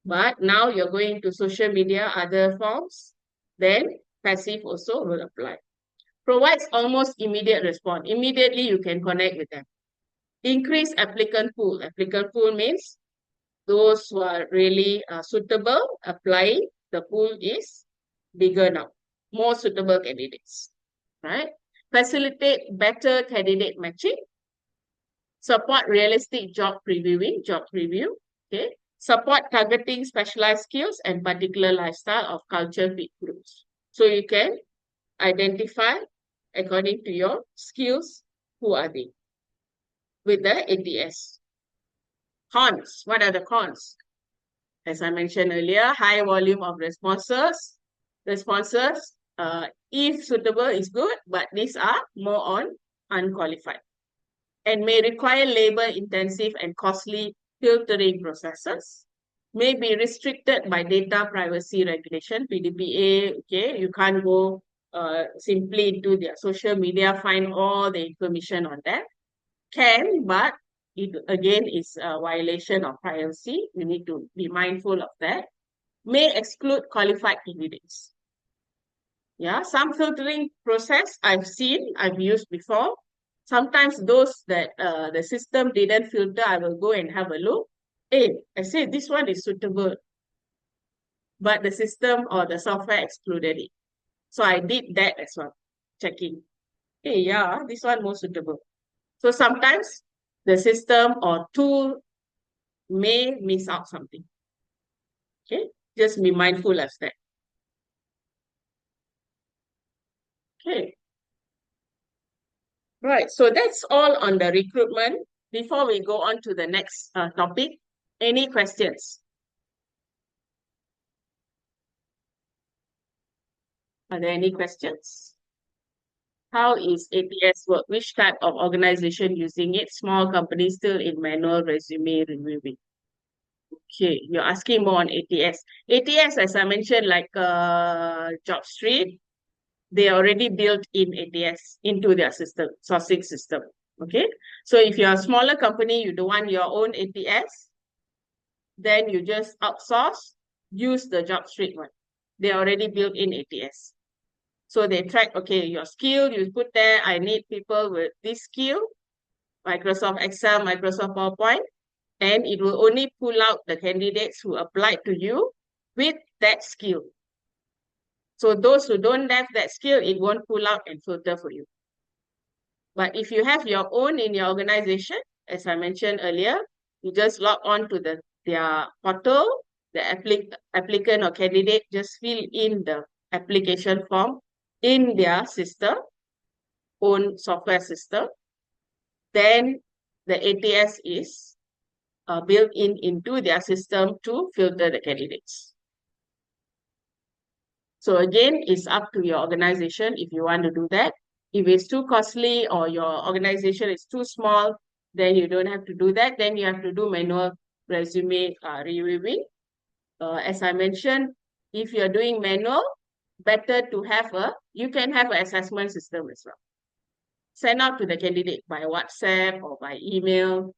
Speaker 2: But now you're going to social media, other forms, then passive also will apply. Provides almost immediate response. Immediately you can connect with them. Increase applicant pool. Applicant pool means those who are really suitable, applying, the pool is bigger now. More suitable candidates, right? Facilitate better candidate matching. Support realistic job previewing, job preview, okay? Support targeting specialized skills and particular lifestyle of culture fit groups. So you can identify according to your skills, who are they with the ATS. Cons, what are the cons? As I mentioned earlier, high volume of responses. If suitable is good, but these are more on unqualified and may require labor-intensive and costly filtering processes, may be restricted by data privacy regulation, PDPA, okay, you can't go simply into their social media, find all the information on that. Can, but it again is a violation of privacy. You need to be mindful of that. May exclude qualified candidates. Yeah, some filtering process I've used before. Sometimes those that the system didn't filter, I will go and have a look. Hey, I say this one is suitable, but the system or the software excluded it. So I did that as well, checking. Hey, yeah, this one more suitable. So sometimes the system or tool may miss out something. Okay, just be mindful of that. Okay. Right, so that's all on the recruitment. before we go on to the next topic, any questions? Are there any questions? How is ATS work? Which type of organization using it? Small companies still in manual resume reviewing. Okay, you're asking more on ATS. ATS, as I mentioned, like Job Street, they already built in ATS into their system, sourcing system. Okay, so if you're a smaller company, you don't want your own ATS, then you just outsource, use the Job Street one. They already built in ATS. So they track, okay, your skill, you put there, I need people with this skill, Microsoft Excel, Microsoft PowerPoint, and it will only pull out the candidates who applied to you with that skill. So those who don't have that skill, it won't pull out and filter for you. But if you have your own in your organization, as I mentioned earlier, you just log on to their portal, the applicant or candidate just fill in the application form in their system, own software system. Then the ATS is built into their system to filter the candidates. So again, it's up to your organization if you want to do that. If it's too costly or your organization is too small, then you don't have to do that. Then you have to do manual resume reviewing. As I mentioned, if you're doing manual, better to have you can have an assessment system as well. Send out to the candidate by WhatsApp or by email.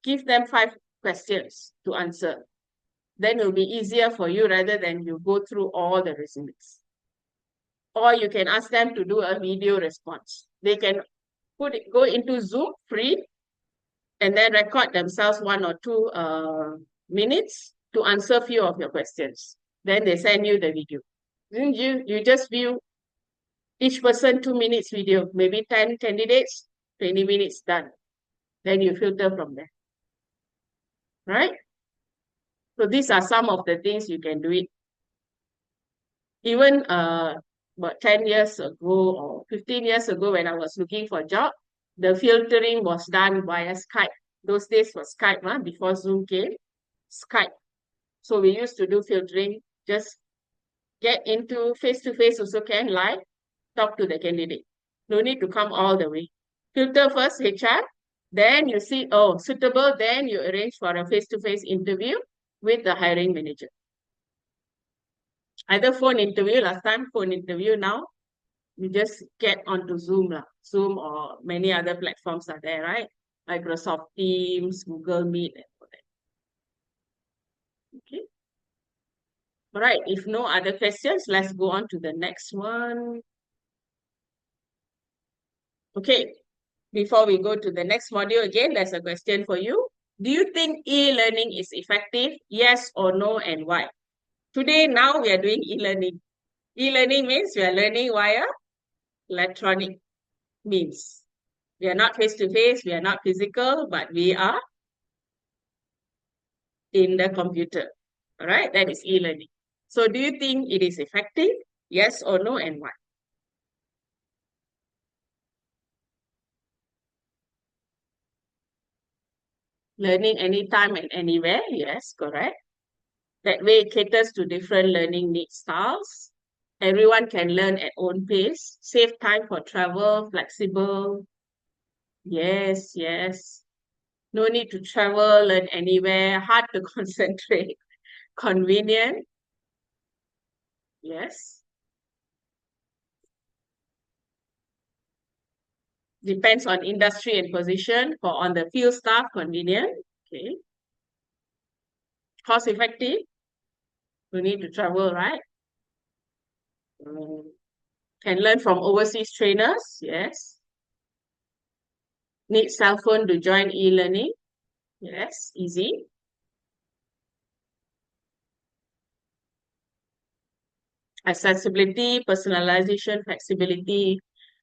Speaker 2: Give them 5 questions to answer. Then it will be easier for you rather than you go through all the resumes. Or you can ask them to do a video response. They can go into Zoom free and then record themselves 1 or 2 minutes to answer a few of your questions. Then they send you the video. Then you just view each person 2 minutes video, maybe 10 candidates, 20 minutes done. Then you filter from there. Right? So these are some of the things you can do it. Even about 10 years ago or 15 years ago when I was looking for a job, the filtering was done via Skype. Those days was Skype, before Zoom came, Skype. So we used to do filtering, just get into face-to-face also can, live, talk to the candidate. No need to come all the way. Filter first, HR, then you see, oh, suitable, then you arrange for a face-to-face interview with the hiring manager. Either phone interview, last time phone interview, now you just get onto Zoom, Zoom or many other platforms are there, right? Microsoft Teams, Google Meet, and all that. Okay. All right, if no other questions, let's go on to the next one. Okay, before we go to the next module again, there's a question for you. Do you think e-learning is effective? Yes or no, and why? Today, now we are doing e-learning. E-learning means we are learning via electronic means. We are not face-to-face, we are not physical, but we are in the computer. All right, that is e-learning. So do you think it is effective? Yes or no, and why? Learning anytime and anywhere, yes, correct. That way it caters to different learning needs styles. Everyone can learn at own pace, save time for travel, flexible. Yes, yes. No need to travel, learn anywhere, hard to concentrate, convenient. Yes. Depends on industry and position. For on the field staff, convenient. Okay. Cost effective. We need to travel, right? Can learn from overseas trainers. Yes. Need cell phone to join e-learning. Yes, easy. Accessibility, personalization, flexibility,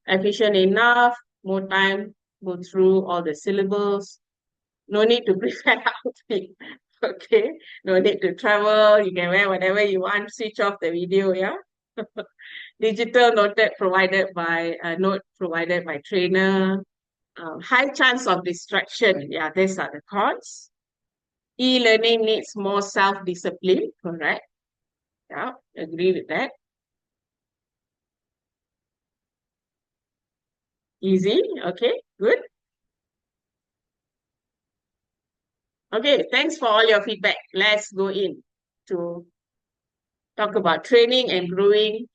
Speaker 2: efficient enough, more time, go through all the syllables. No need to prepare outfit. Okay, no need to travel. You can wear whatever you want, switch off the video, yeah. Digital note provided by trainer. high chance of distraction. Yeah, these are the cons. E-learning needs more self-discipline, correct? Yeah, agree with that. Easy, okay, good. Okay, thanks for all your feedback. Let's go in to talk about training and growing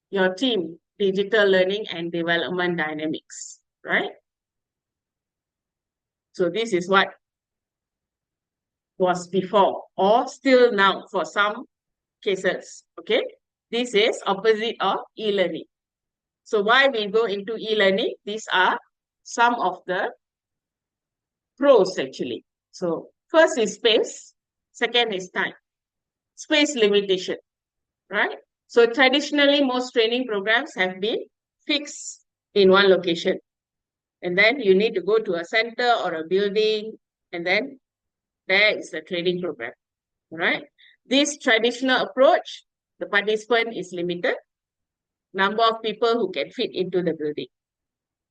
Speaker 2: your team, digital learning and development dynamics, right? So this is what was before or still now for some cases, okay? This is opposite of e-learning. So why we go into e-learning? These are some of the pros actually. So first is space, second is time. Space limitation, right? So traditionally, most training programs have been fixed in one location. And then you need to go to a center or a building, and then there is the training program, right? This traditional approach, the participant is limited, number of people who can fit into the building,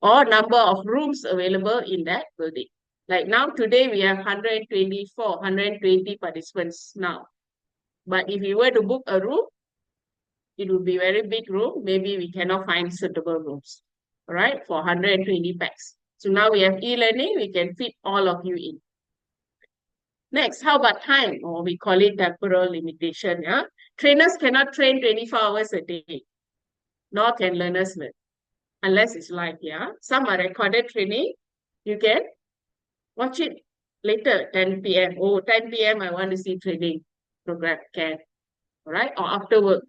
Speaker 2: or number of rooms available in that building. Like now, today, we have 120 participants now. But if you were to book a room, it would be a very big room. Maybe we cannot find suitable rooms, all right, for 120 packs. So now we have e-learning, we can fit all of you in. Next, how about time? Or we call it temporal limitation. Yeah? Trainers cannot train 24 hours a day, nor can learners learn, unless it's live. Yeah? Some are recorded training. You can watch it later, 10 p.m. Oh, 10 p.m. I want to see training program. Can, all right? Or after work.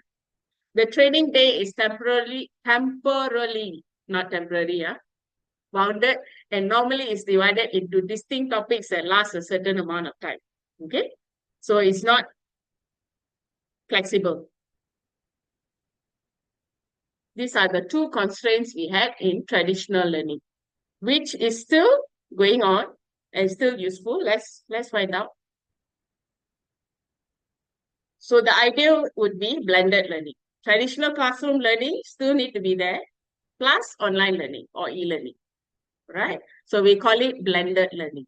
Speaker 2: The training day is temporarily, not temporary, yeah, bounded, and normally is divided into distinct topics that last a certain amount of time. Okay, so it's not flexible. These are the two constraints we had in traditional learning, which is still going on and still useful. Let's find out. So the ideal would be blended learning. Traditional classroom learning still need to be there, plus online learning or e-learning, right? So we call it blended learning.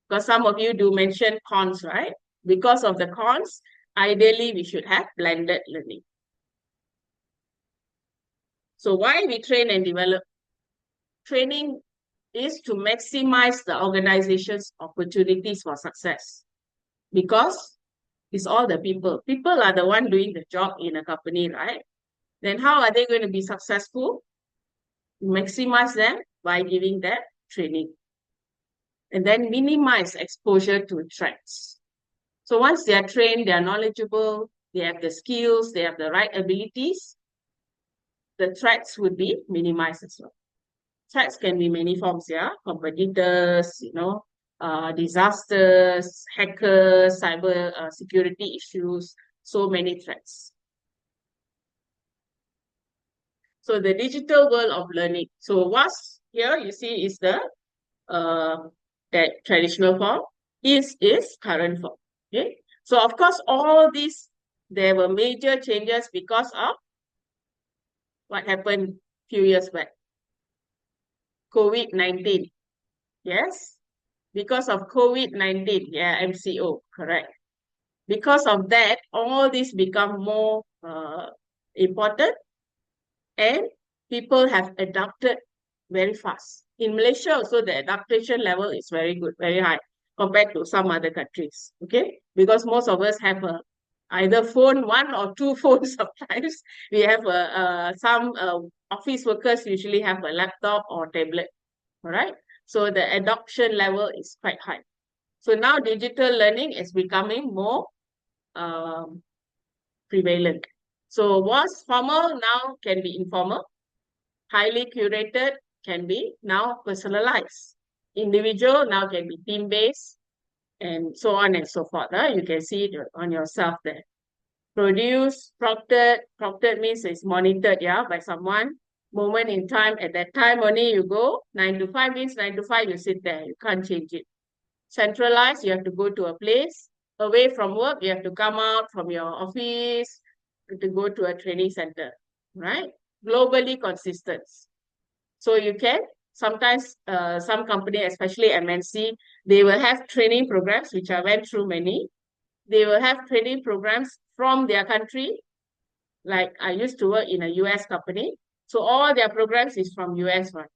Speaker 2: Because some of you do mention cons, right? Because of the cons, ideally we should have blended learning. So why we train and develop? Training is to maximize the organization's opportunities for success. Because it's all the people. People are the one doing the job in a company, right? Then how are they going to be successful? Maximize them by giving them training. And then minimize exposure to threats. So once they are trained, they are knowledgeable, they have the skills, they have the right abilities, the threats would be minimized as well. Threats can be many forms, yeah? Competitors, disasters, hackers, cyber security issues, so many threats. So the digital world of learning. So what's here you see is the that traditional form, is current form. Okay. So of course, all these, there were major changes because of what happened a few years back. COVID-19. Yes. Because of COVID-19. Yeah, MCO, correct. Because of that, all this become more important, and people have adapted very fast. In Malaysia also, the adaptation level is very good, very high compared to some other countries, okay? Because most of us have either phone, one or two phones sometimes. We have some office workers usually have a laptop or tablet, all right? So the adoption level is quite high. So now digital learning is becoming more prevalent. So what's formal now can be informal, highly curated can be now personalized, individual now can be team-based, and so on and so forth. You can see it on yourself there. Produced, proctored means it's monitored, yeah, by someone. Moment in time, at that time only you go. 9 to 5 means 9 to 5, you sit there, you can't change it. Centralized, you have to go to a place. Away from work, you have to come out from your office to go to a training center, right? Globally consistent. So you can sometimes some company, especially MNC, they will have training programs, which I went through many. They will have training programs from their country. Like I used to work in a US company. So all their programs is from US one.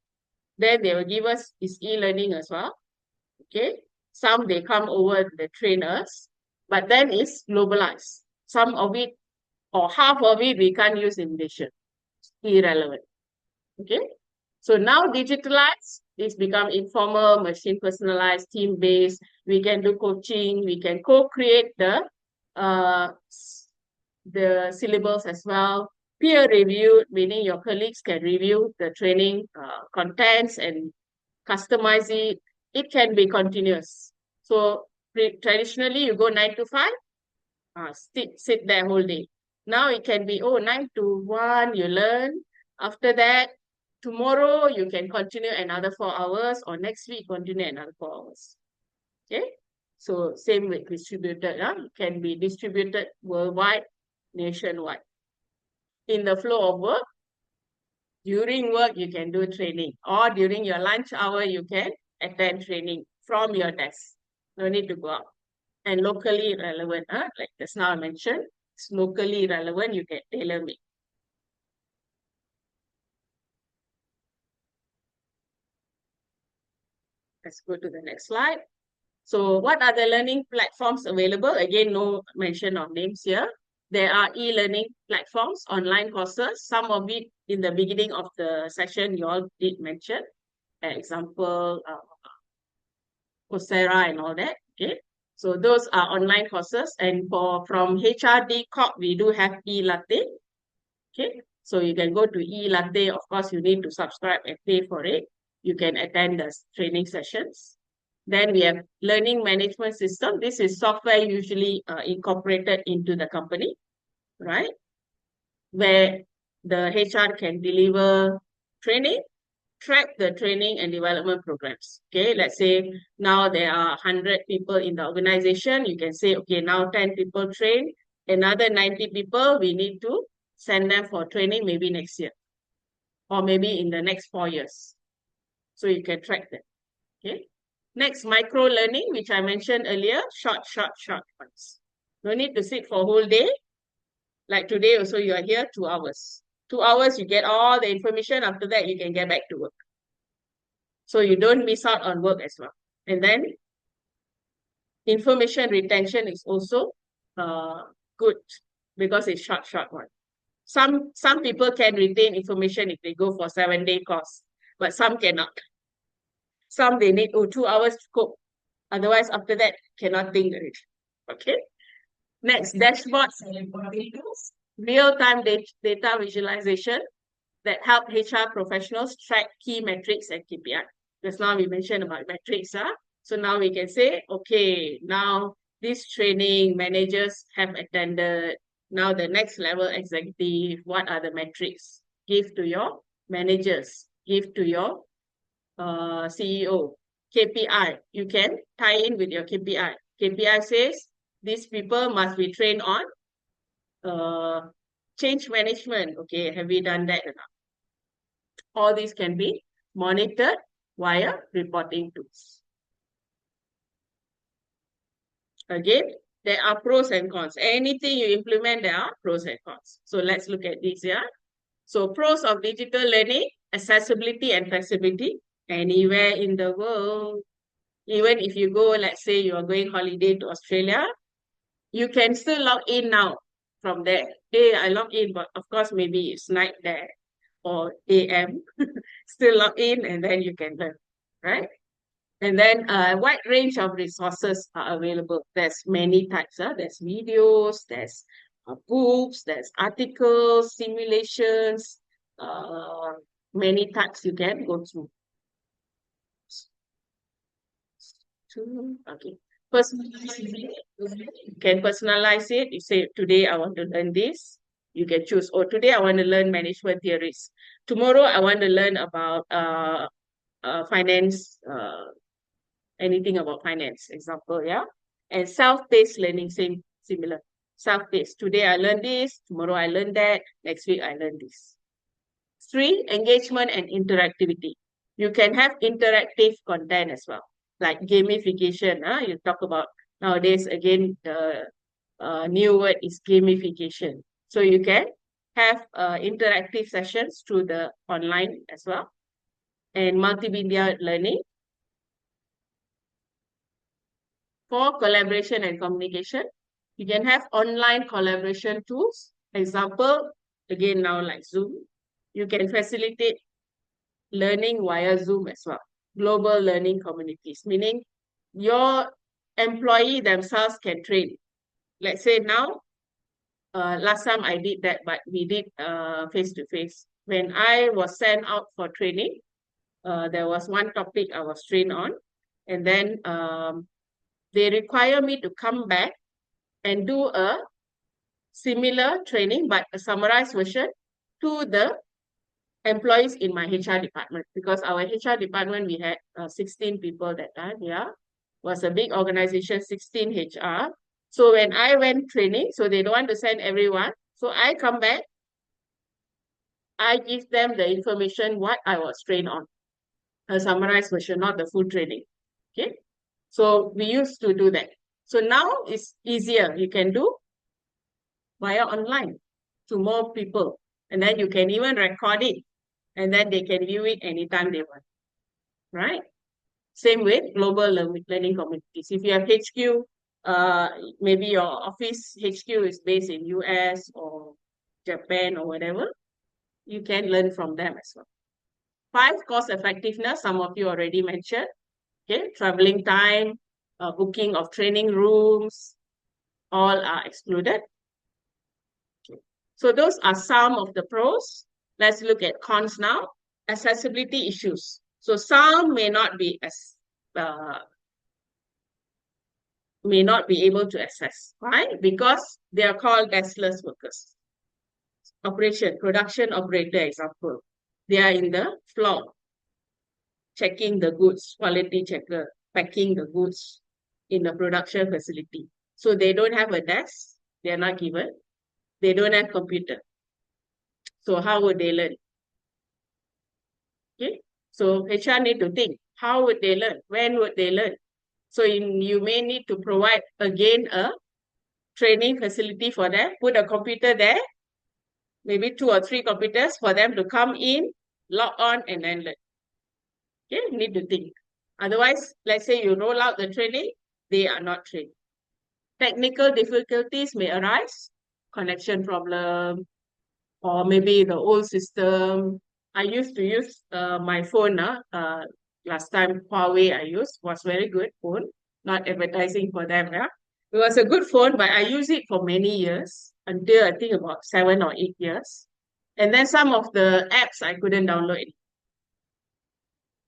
Speaker 2: Then they will give us is e-learning as well. Okay. Some they come over the trainers, but then it's globalized. Some of it or half of it we can't use in Malaysia. Irrelevant. Okay. So now digitalized, it's become informal, machine personalized, team-based. We can do coaching. We can co-create the syllables as well. Peer reviewed, meaning your colleagues can review the training contents and customize it. It can be continuous. So traditionally, you go 9 to 5, sit there whole day. Now it can be, 9 to 1, you learn. After that, tomorrow you can continue another 4 hours, or next week continue another 4 hours. Okay? So same with distributed, it can be distributed worldwide, nationwide. In the flow of work, during work you can do training, or during your lunch hour you can attend training from your desk. No need to go out. And locally relevant, like just now I mentioned, it's locally relevant, you can tailor make. Let's go to the next slide. So what are the learning platforms available? Again, no mention of names here. There are e-learning platforms, online courses. Some of it in the beginning of the session, you all did mention. Example, Coursera and all that. Okay. So those are online courses. And from HRD Corp, we do have e-latte. Okay. So you can go to e-latte. Of course, you need to subscribe and pay for it. You can attend the training sessions. Then we have learning management system. This is software usually incorporated into the company, right? Where the HR can deliver training, track the training and development programs. Okay, let's say now there are 100 people in the organization. You can say, okay, now 10 people train, another 90 people, we need to send them for training maybe next year, or maybe in the next 4 years. So you can track that. Okay. Next, micro learning, which I mentioned earlier, short ones. No need to sit for a whole day. Like today also, you are here 2 hours. 2 hours, you get all the information. After that, you can get back to work. So you don't miss out on work as well. And then information retention is also good because it's short one. Some people can retain information if they go for 7-day course, but some cannot. Some they need 2 hours to cope. Otherwise, after that, cannot think already. Okay. Next, dashboards and reporting tools. Real-time data visualization that help HR professionals track key metrics and KPI. Just now we mentioned about metrics. So now we can say, okay, now this training managers have attended. Now the next level executive, what are the metrics? Give to your managers, give to your CEO. KPI, you can tie in with your KPI. KPI says these people must be trained on change management. Okay, have we done that or not? All these can be monitored via reporting tools. Again, there are pros and cons. Anything you implement, there are pros and cons. So let's look at these here. So pros of digital learning, accessibility and flexibility. Anywhere in the world. Even if you go, let's say you are going holiday to Australia, you can still log in now from there. Hey, I log in, but of course, maybe it's night there or AM. Still log in and then you can learn, right? And then a wide range of resources are available. There's many types. There's videos, there's books, there's articles, simulations, many types you can go through. Okay. Personalize it. You can personalize it. You say, today I want to learn this. You can choose, today I want to learn management theories. Tomorrow I want to learn about finance, anything about finance, example, yeah. And self-paced learning, similar. Self-paced. Today I learn this, tomorrow I learn that, next week I learn this. 3, engagement and interactivity. You can have interactive content as well, like gamification. You talk about nowadays, again, the new word is gamification. So you can have interactive sessions through the online as well, and multimedia learning. For collaboration and communication, you can have online collaboration tools. Example, again, now like Zoom. You can facilitate learning via Zoom as well. Global learning communities, meaning your employee themselves can train. Let's say now, last time I did that, but we did face-to-face. When I was sent out for training, there was one topic I was trained on, and then they require me to come back and do a similar training, but a summarized version to the employees in my HR department, because our HR department, we had 16 people that time, yeah. Was a big organization, 16 HR. So when I went training, so they don't want to send everyone. So I come back, I give them the information what I was trained on, a summarized version, not the full training. Okay. So we used to do that. So now it's easier. You can do via online to more people. And then you can even record it. And then they can view it anytime they want. Right? Same with global learning communities. If you have HQ, maybe your office HQ is based in US or Japan or whatever, you can learn from them as well. 5, cost effectiveness, some of you already mentioned. Okay, traveling time, booking of training rooms, all are excluded. Okay. So those are some of the pros. Let's look at cons now. Accessibility issues. So some may not be able to access. Why? Because they are called deskless workers. Production operator example. They are in the floor, checking the goods, quality checker, packing the goods in the production facility. So they don't have a desk, they are not given. They don't have computer. So how would they learn? Okay, so HR need to think, how would they learn? When would they learn? So you may need to provide, again, a training facility for them, put a computer there, maybe 2 or 3 computers for them to come in, log on, and then learn. Okay, you need to think. Otherwise, let's say you roll out the training, they are not trained. Technical difficulties may arise, connection problem, or maybe the old system. I used to use my phone. Last time Huawei I used was very good phone. Not advertising for them. Yeah, it was a good phone, but I used it for many years until I think about 7 or 8 years. And then some of the apps I couldn't download it.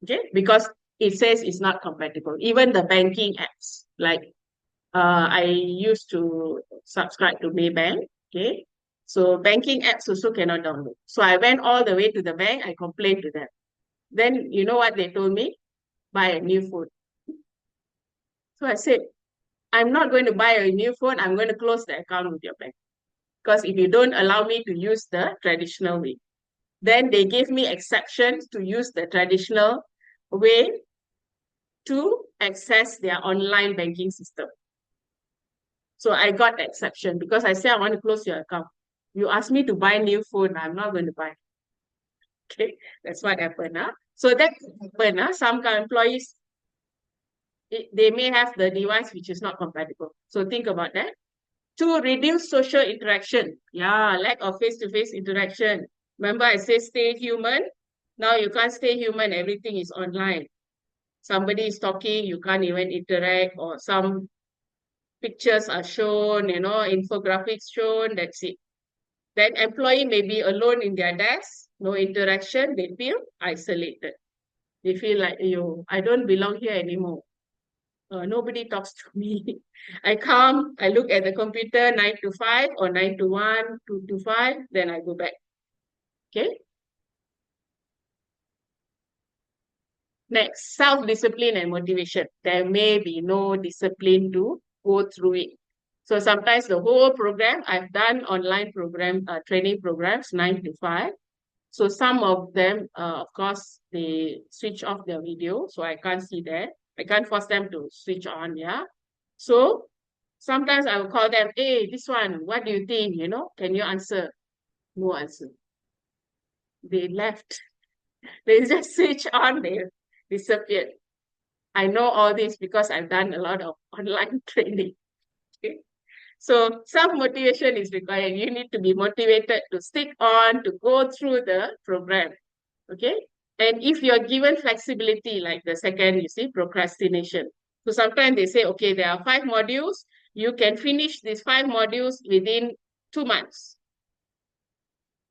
Speaker 2: Okay, because it says it's not compatible. Even the banking apps, like I used to subscribe to Maybank. Okay, so banking apps also cannot download. So I went all the way to the bank. I complained to them. Then you know what they told me? Buy a new phone. So I said, I'm not going to buy a new phone. I'm going to close the account with your bank. Because if you don't allow me to use the traditional way, then they gave me exceptions to use the traditional way to access their online banking system. So I got the exception because I said I want to close your account. You asked me to buy a new phone, I'm not going to buy. Okay, that's what happened. So that happened. Some employees, they may have the device which is not compatible. So think about that. To reduce social interaction. Yeah, lack of face-to-face interaction. Remember I said stay human? Now you can't stay human, everything is online. Somebody is talking, you can't even interact, or some pictures are shown, infographics shown, that's it. Then employee may be alone in their desk, no interaction, they feel isolated. They feel like, I don't belong here anymore. Nobody talks to me. I come, I look at the computer 9 to 5 or 9 to 1, 2 to 5, then I go back. Okay. Next, self-discipline and motivation. There may be no discipline to go through it. So sometimes the whole program, I've done online program, training programs, 9 to 5. So some of them, of course, they switch off their video, so I can't see that. I can't force them to switch on, yeah. So sometimes I will call them, hey, this one, what do you think? You know, can you answer? No answer. They left. They just switch on, they disappeared. I know all this because I've done a lot of online training. Okay? So self-motivation is required. You need to be motivated to stick on, to go through the program. Okay? And if you're given flexibility, like the second, you see, procrastination. So sometimes they say, okay, there are 5 modules. You can finish these 5 modules within 2 months.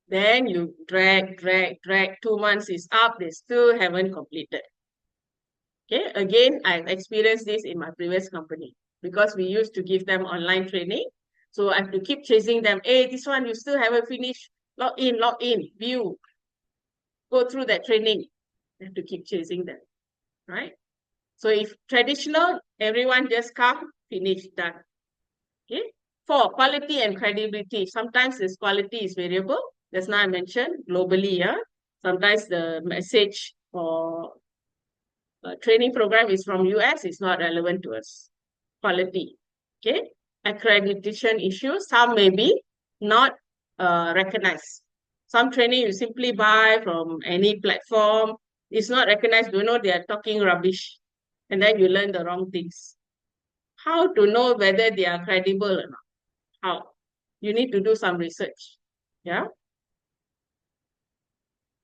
Speaker 2: Then you drag. 2 months is up, they still haven't completed. Okay, again, I've experienced this in my previous company because we used to give them online training. So I have to keep chasing them. Hey, this one you still haven't finished. Log in, view. Go through that training. I have to keep chasing them, right? So if traditional, everyone just come, finish, done. Okay. 4, quality and credibility. Sometimes this quality is variable. Just now I mentioned globally, yeah. Sometimes the message or training program is from US, it's not relevant to us. Quality, okay? Accreditation issues, some may be not recognized. Some training you simply buy from any platform, it's not recognized, you know they are talking rubbish, and then you learn the wrong things. How to know whether they are credible or not? How? You need to do some research, yeah?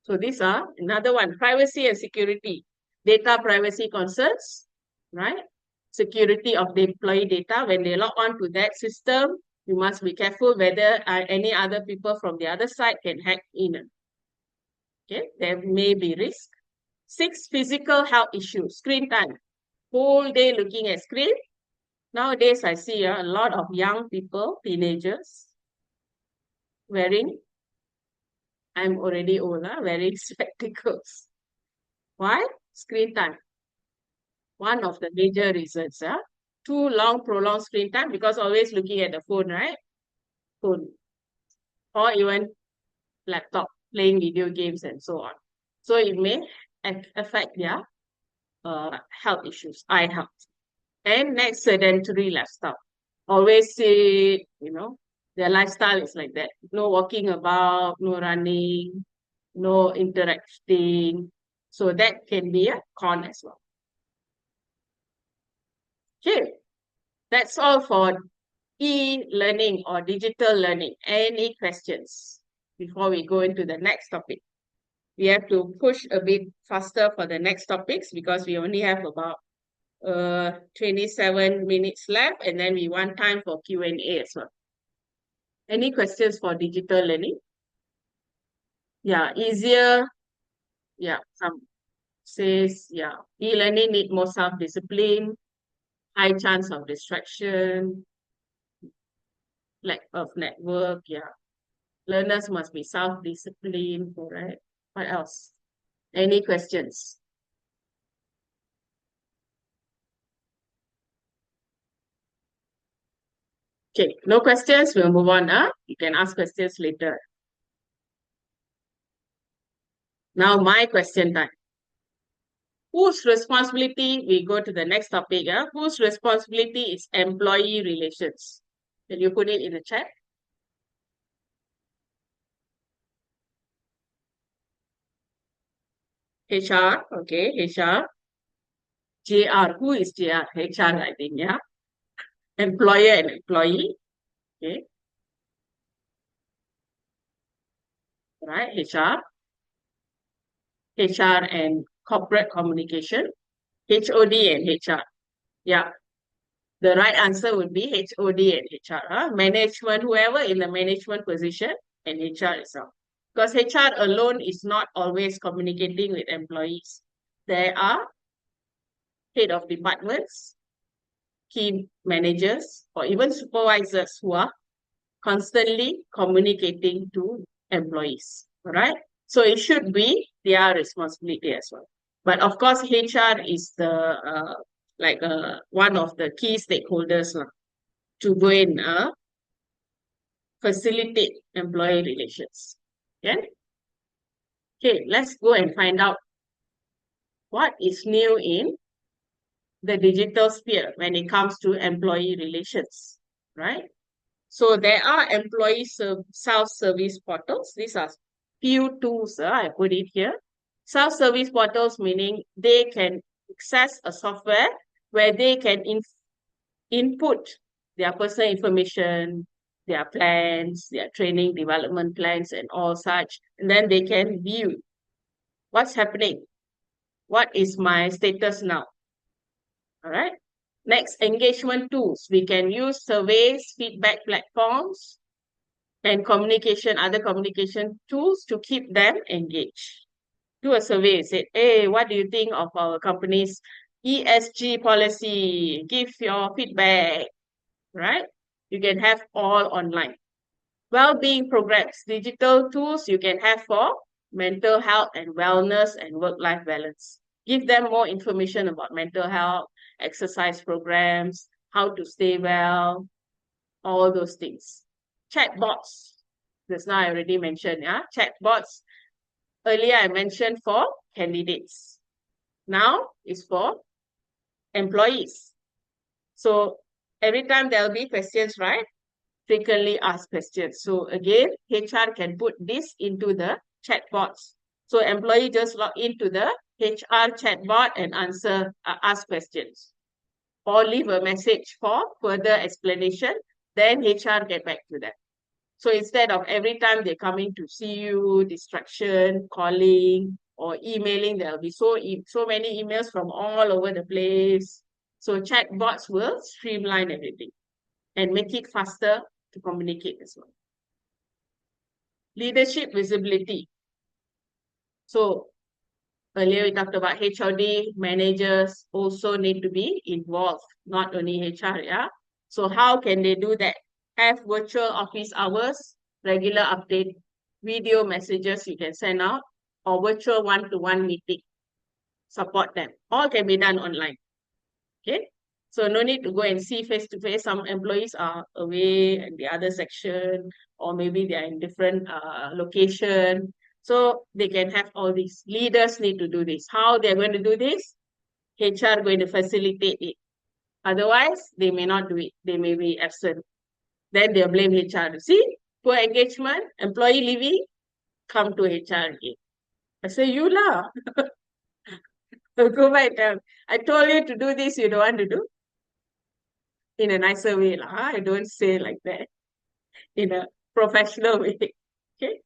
Speaker 2: So these are another one, privacy and security. Data privacy concerns, right? Security of the employee data. When they log on to that system, you must be careful whether any other people from the other side can hack in. Okay, there may be risk. 6, physical health issues, screen time. Whole day looking at screen. Nowadays, I see a lot of young people, teenagers, wearing, I'm already old, wearing spectacles. Why? Screen time. One of the major reasons, too long, prolonged screen time, because always looking at the phone, right? Phone. Or even laptop, playing video games and so on. So it may affect their health issues, eye health. And next, sedentary lifestyle. Always say, you know, their lifestyle is like that. No walking about, no running, no interacting. So that can be a con as well. Okay, that's all for e-learning or digital learning. Any questions before we go into the next topic? We have to push a bit faster for the next topics because we only have about 27 minutes left, and then we want time for Q&A as well. Any questions for digital learning? Yeah, easier. Yeah, some says, yeah, e-learning need more self-discipline, high chance of distraction, lack of network, yeah. Learners must be self-disciplined, correct? What else? Any questions? Okay, no questions, we'll move on. You can ask questions later. Now my question time. Whose responsibility? We go to the next topic. Whose responsibility is employee relations? Can you put it in the chat? HR, okay, HR. JR, who is JR? HR, I think, yeah. Employer and employee, okay. Right, HR. HR and corporate communication. HOD and HR. Yeah. The right answer would be HOD and HR. Management, whoever in the management position, and HR itself. Because HR alone is not always communicating with employees. There are head of departments, key managers, or even supervisors who are constantly communicating to employees. All right? So it should be their responsibility as well. But of course, HR is the one of the key stakeholders to go and facilitate employee relations. Yeah. Okay, let's go and find out what is new in the digital sphere when it comes to employee relations, right? So there are employee self-service portals. These are few tools, I put it here. Self-service portals meaning they can access a software where they can input their personal information, their plans, their training development plans and all such. And then they can view what's happening. What is my status now? All right. Next, engagement tools. We can use surveys, feedback platforms, and other communication tools to keep them engaged. Do a survey, say, hey, what do you think of our company's ESG policy? Give your feedback, right? You can have all online. Well-being programs, digital tools you can have for mental health and wellness and work-life balance. Give them more information about mental health, exercise programs, how to stay well, all those things. Chatbots, just now I already mentioned, yeah? Chatbots, earlier I mentioned for candidates. Now is for employees. So every time there'll be questions, right? Frequently asked questions. So again, HR can put this into the chatbots. So employee just log into the HR chatbot and ask questions. Or leave a message for further explanation, then HR get back to them. So instead of every time they're coming to see you, distraction, calling, or emailing, there'll be so many emails from all over the place. So chatbots will streamline everything and make it faster to communicate as well. Leadership visibility. So earlier we talked about HOD, managers also need to be involved, not only HR, yeah? So how can they do that? Have virtual office hours, regular update, video messages you can send out, or virtual one-to-one meeting. Support them. All can be done online. Okay? So no need to go and see face-to-face. Some employees are away in the other section, or maybe they are in different location. So they can have all these. Leaders need to do this. How they're going to do this? HR going to facilitate it. Otherwise, they may not do it. They may be absent. Then they'll blame HR. See, poor engagement, employee leaving, come to HR again. I say, you lah. Go back down. I told you to do this, you don't want to do. In a nicer way lah. I don't say like that. In a professional way. Okay.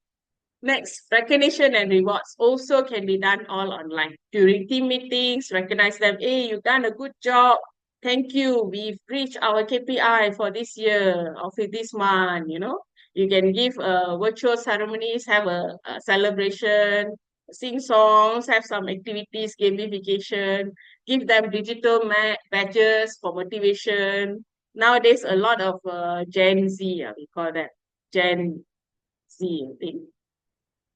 Speaker 2: Next, recognition and rewards also can be done all online. During team meetings, recognize them. Hey, you've done a good job. Thank you. We've reached our KPI for this year or for this month, you know. You can give virtual ceremonies, have a celebration, sing songs, have some activities, gamification, give them digital badges for motivation. Nowadays, a lot of Gen Z, we call that Gen Z, I think.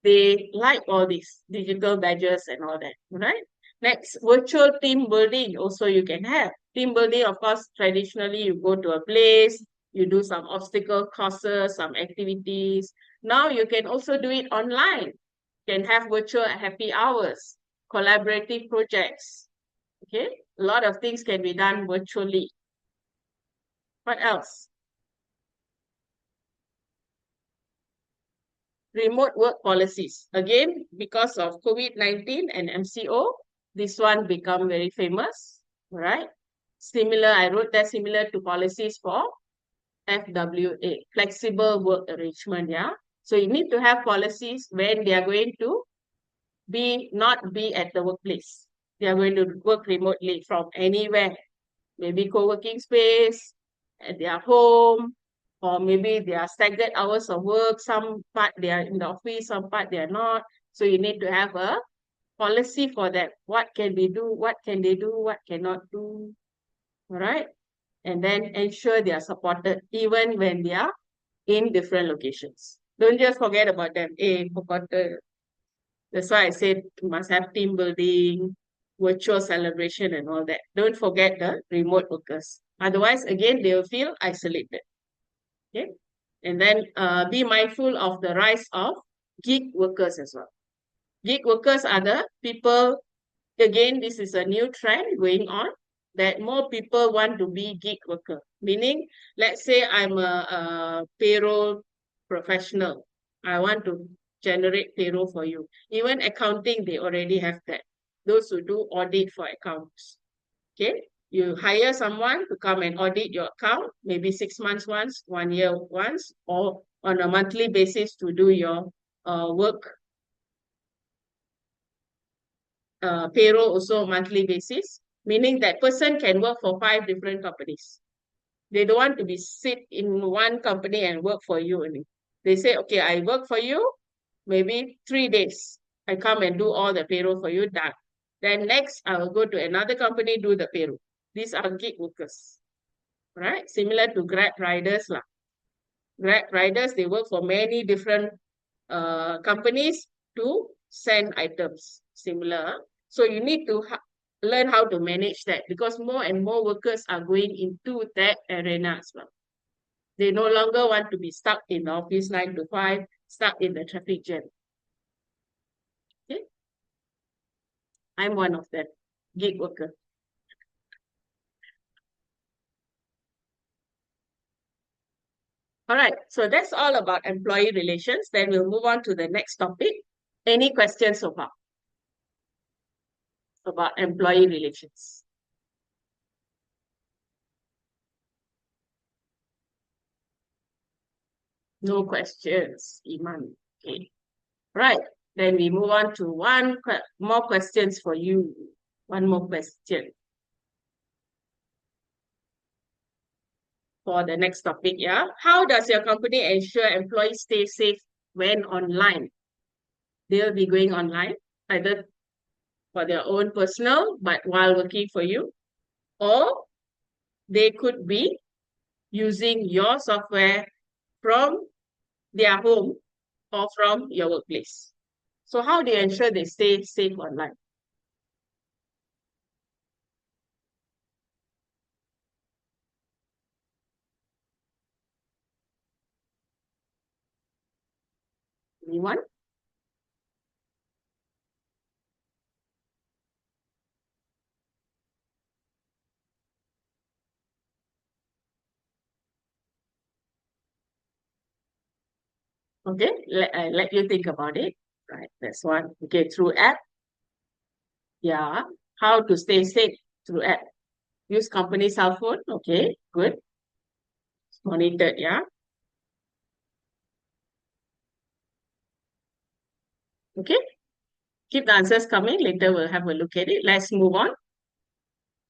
Speaker 2: They like all these digital badges and all that, right? Next, virtual team building also you can have. Team building, of course, traditionally you go to a place, you do some obstacle courses, some activities. Now you can also do it online. You can have virtual happy hours, collaborative projects. Okay, a lot of things can be done virtually. What else? Remote work policies. Again, because of COVID-19 and MCO, this one become very famous, right? Similar, I wrote that similar to policies for FWA, flexible work arrangement, yeah? So you need to have policies when they are going to not be at the workplace. They are going to work remotely from anywhere, maybe co-working space, at their home, or maybe they are staggered hours of work. Some part they are in the office, some part they are not. So you need to have a policy for them. What can we do? What can they do? What cannot do? All right. And then ensure they are supported even when they are in different locations. Don't just forget about them. That's why I said you must have team building, virtual celebration and all that. Don't forget the remote workers. Otherwise, again, they will feel isolated. Okay. And then be mindful of the rise of gig workers as well. Gig workers are the people, again, this is a new trend going on, that more people want to be gig worker. Meaning, let's say I'm a payroll professional. I want to generate payroll for you. Even accounting, they already have that. Those who do audit for accounts. Okay, you hire someone to come and audit your account, maybe 6 months once, 1 year once, or on a monthly basis to do your work. Payroll also monthly basis, meaning that person can work for 5 different companies. They don't want to be sit in one company and work for you only. They say, okay, I work for you, maybe 3 days. I come and do all the payroll for you, done. Then next, I will go to another company, do the payroll. These are gig workers, right? Similar to Grab riders lah. Grab riders, they work for many different companies to send items, similar. So you need to learn how to manage that, because more and more workers are going into that arena as well. They no longer want to be stuck in the office 9 to 5, stuck in the traffic jam. Okay? I'm one of them, gig worker. All right, so that's all about employee relations. Then we'll move on to the next topic. Any questions so far about employee relations? No questions, Iman. Okay. Right. Then we move on to more questions for you. One more question for the next topic. Yeah. How does your company ensure employees stay safe when online? They'll be going online, either for their own personal, but while working for you, or they could be using your software from their home or from your workplace. So how do you ensure they stay safe online? Anyone? Okay, let you think about it. Right, that's one. Okay, through app. Yeah. How to stay safe through app? Use company cell phone. Okay, good. Monitored, yeah. Okay. Keep the answers coming. Later we'll have a look at it. Let's move on.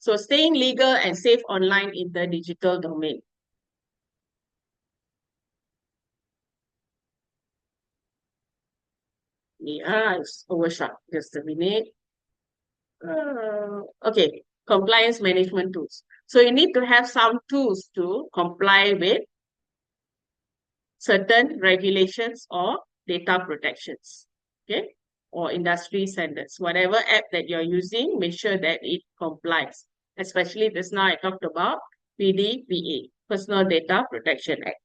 Speaker 2: So staying legal and safe online in the digital domain. Yeah, it's overshot. Just a minute. Okay, compliance management tools. So you need to have some tools to comply with certain regulations or data protections, okay, or industry standards. Whatever app that you're using, make sure that it complies. Especially just now I talked about PDPA, Personal Data Protection Act.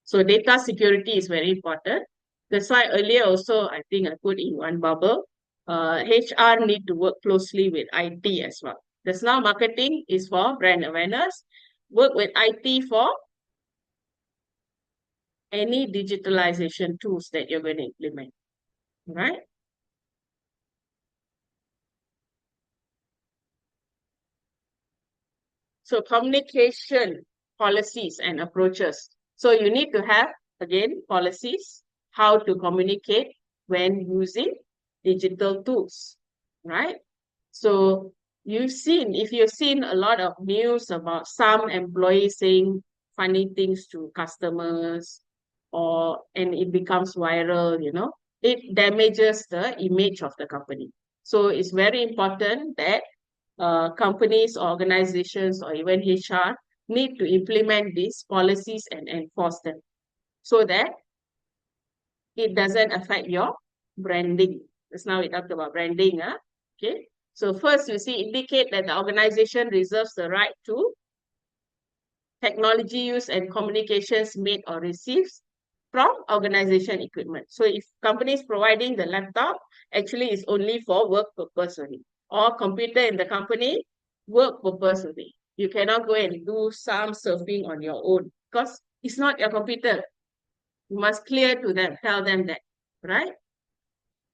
Speaker 2: So data security is very important. That's why earlier also, I think I put in one bubble, HR need to work closely with IT as well. Just now marketing is for brand awareness. Work with IT for any digitalization tools that you're going to implement, right? So communication policies and approaches. So you need to have, again, policies, how to communicate when using digital tools, right? So if you've seen a lot of news about some employees saying funny things to customers, and it becomes viral, it damages the image of the company. So it's very important that companies, organizations, or even HR need to implement these policies and enforce them so that it doesn't affect your branding. Just now we talked about branding. Okay. So first, you see, indicate that the organization reserves the right to technology use and communications made or received from organization equipment. So if company is providing the laptop, actually it's only for work purpose only. Or computer in the company, work purpose only. You cannot go and do some surfing on your own because it's not your computer. You must clear to them, tell them that, right?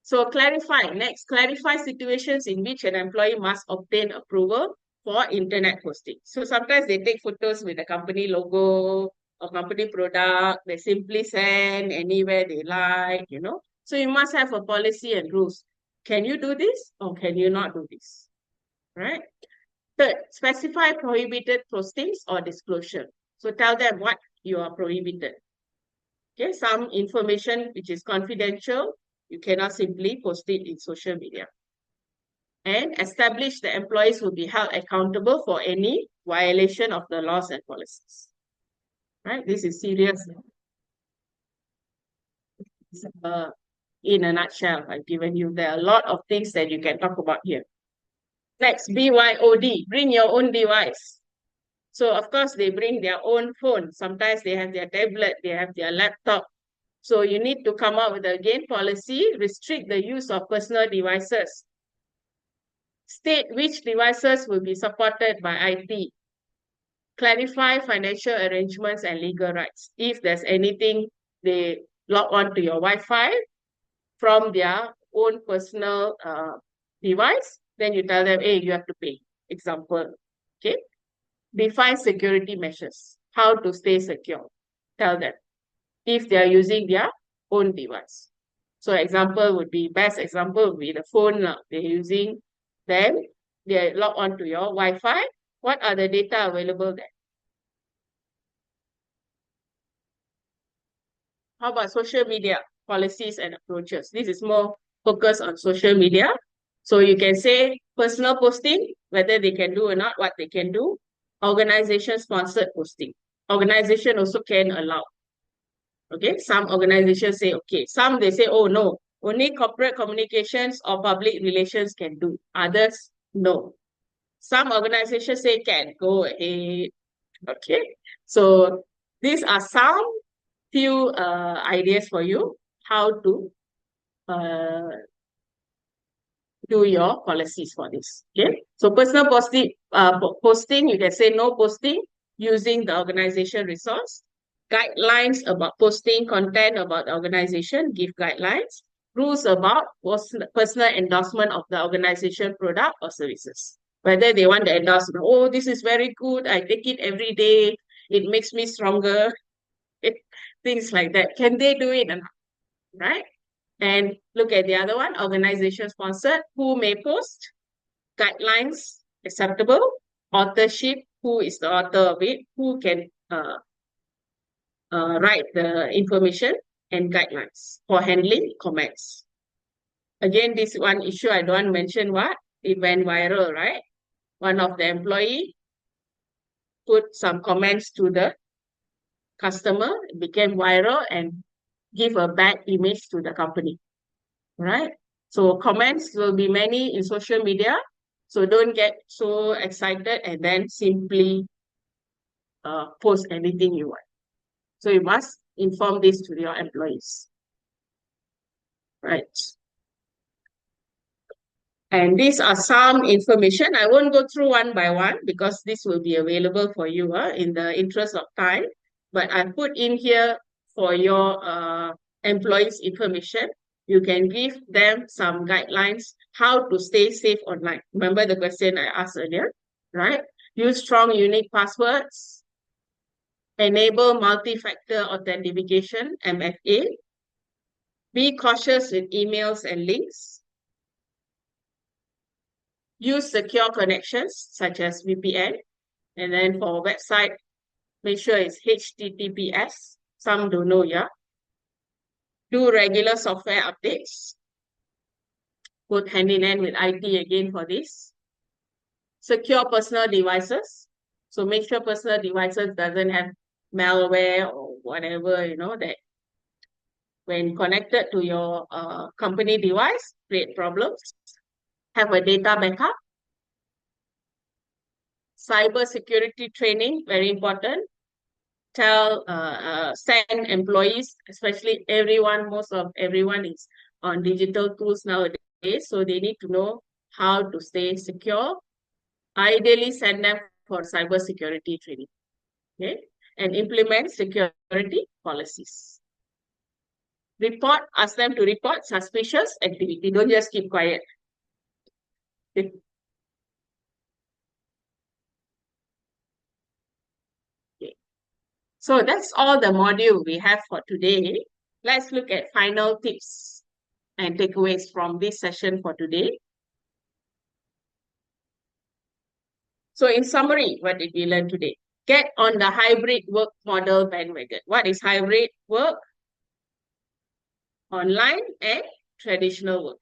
Speaker 2: So clarify, next, clarify situations in which an employee must obtain approval for internet posting. So sometimes they take photos with the company logo or company product, they simply send anywhere they like, you know. So you must have a policy and rules. Can you do this or can you not do this, right? Third, specify prohibited postings or disclosure. So tell them what you are prohibited. Okay, some information which is confidential, you cannot simply post it in social media. And establish the employees will be held accountable for any violation of the laws and policies. Right? This is serious. In a nutshell, I've given you there are a lot of things that you can talk about here. Next, BYOD, bring your own device. So of course, they bring their own phone. Sometimes they have their tablet, they have their laptop. So you need to come up with, again, policy, restrict the use of personal devices. State which devices will be supported by IT. Clarify financial arrangements and legal rights. If there's anything, they log on to your Wi-Fi from their own personal device, then you tell them, hey, you have to pay. Example, okay? Define security measures. How to stay secure. Tell them. If they are using their own device. So example would be, best example would be the phone. They're using, then they log on to your Wi-Fi. What are the data available there? How about social media policies and approaches? This is more focused on social media. So you can say personal posting, whether they can do or not, what they can do. Organization-sponsored posting. Organization also can allow. Okay, some organizations say, okay. Some they say, oh no, only corporate communications or public relations can do. Others, no. Some organizations say can, go ahead. Okay, so these are some few ideas for you how to do your policies for this. Okay, so personal posting, you can say no posting using the organization resource. Guidelines about posting content about the organization, give guidelines. Rules about personal endorsement of the organization product or services. Whether they want the endorsement, oh, this is very good, I take it every day, it makes me stronger. Things like that. Can they do it or not? Right? And look at the other one, organization sponsored, who may post, guidelines acceptable, authorship, who is the author of it, who can write the information, and guidelines for handling comments. Again, this one issue I don't mention what, it went viral, right? One of the employee put some comments to the customer, it became viral and give a bad image to the company, right? So comments will be many in social media, so don't get so excited and then simply post anything you want. So you must inform this to your employees, right? And these are some information. I won't go through one by one because this will be available for you in the interest of time. But I put in here for your employees' information. You can give them some guidelines how to stay safe online. Remember the question I asked earlier, right? Use strong, unique passwords. Enable multi-factor authentication, MFA. Be cautious with emails and links. Use secure connections such as VPN. And then for website, make sure it's HTTPS. Some don't know, yeah. Do regular software updates. Put hand in hand with IT again for this. Secure personal devices. So make sure personal devices doesn't have malware or whatever, you know, that when connected to your company device, create problems. Have a data backup. Cyber security training, very important. send employees, especially most of everyone is on digital tools nowadays, so they need to know how to stay secure. Ideally, send them for cybersecurity training, okay, and implement security policies. Ask them to report suspicious activity. Don't just keep quiet. Okay. So that's all the module we have for today. Let's look at final tips and takeaways from this session for today. So in summary, what did we learn today? Get on the hybrid work model bandwagon. What is hybrid work? Online and traditional work,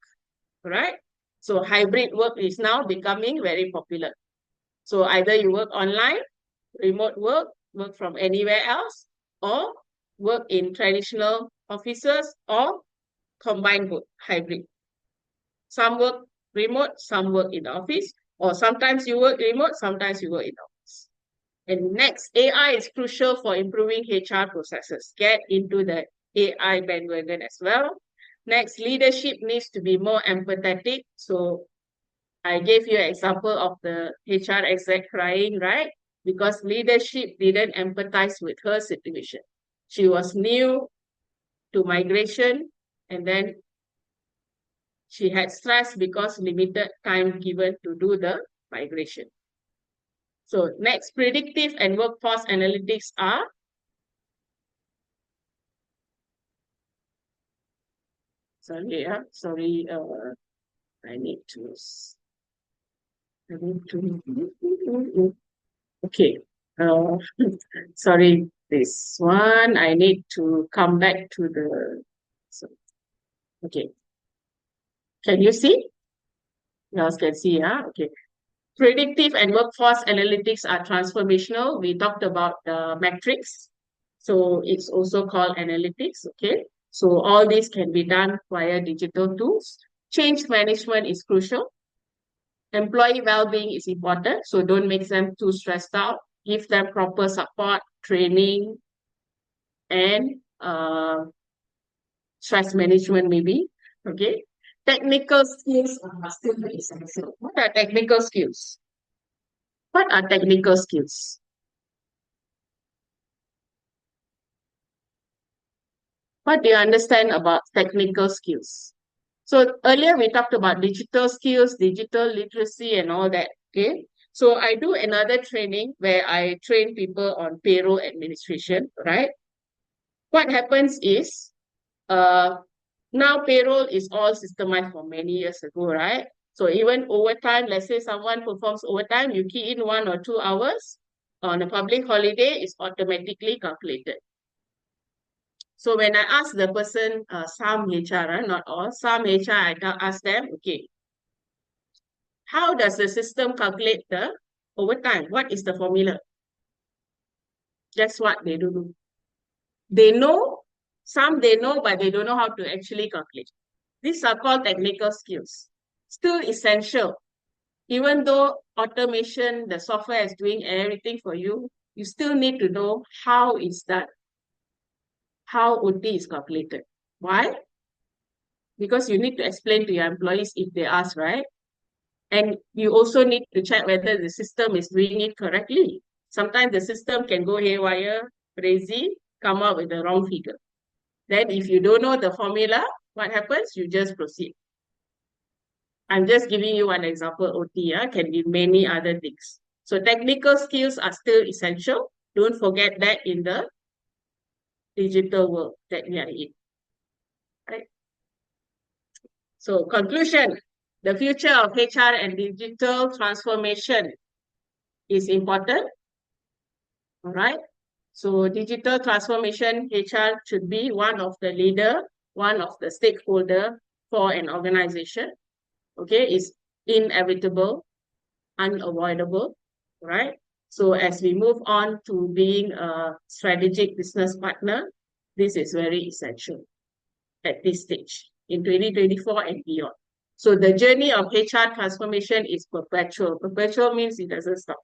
Speaker 2: right? So hybrid work is now becoming very popular. So either you work online, remote work, work from anywhere else, or work in traditional offices, or combined work, hybrid. Some work remote, some work in the office, or sometimes you work remote, sometimes you work in the office. And next, AI is crucial for improving HR processes. Get into the AI bandwagon as well. Next, leadership needs to be more empathetic. So I gave you an example of the HR exec crying, right? Because leadership didn't empathize with her situation. She was new to migration, and then she had stress because limited time given to do the migration. So next, predictive and workforce analytics are I need to okay. Sorry, this one. I need to come back to the okay. Can you see? You guys can see, yeah? Okay. Predictive and workforce analytics are transformational. We talked about the metrics. So it's also called analytics, okay? So all this can be done via digital tools. Change management is crucial. Employee well-being is important, so don't make them too stressed out. Give them proper support, training, and stress management maybe, okay? Technical skills are still essential. What are technical skills? What are technical skills? What do you understand about technical skills? So earlier we talked about digital skills, digital literacy and all that, okay? So I do another training where I train people on payroll administration, right? What happens is, now payroll is all systemized from many years ago, right? So even overtime, let's say someone performs overtime, you key in 1 or 2 hours on a public holiday, it's automatically calculated. So when I ask the person, some HR, not all, some HR, I ask them, okay, how does the system calculate the overtime? What is the formula? Guess what they do? They know, some they know, but they don't know how to actually calculate. These are called technical skills. Still essential. Even though automation, the software is doing everything for you, you still need to know how it's done. How OT is calculated. Why? Because you need to explain to your employees if they ask, right? And you also need to check whether the system is doing it correctly. Sometimes the system can go haywire, crazy, come up with the wrong figure. Then if you don't know the formula, what happens? You just proceed. I'm just giving you one example, OT, can be many other things. So technical skills are still essential. Don't forget that in the digital world that we are in. Right? So conclusion, the future of HR and digital transformation is important. All right. So digital transformation, HR should be one of the leader, one of the stakeholder for an organization. Okay, it's inevitable, unavoidable, right? So as we move on to being a strategic business partner, this is very essential at this stage in 2024 and beyond. So the journey of HR transformation is perpetual. Perpetual means it doesn't stop.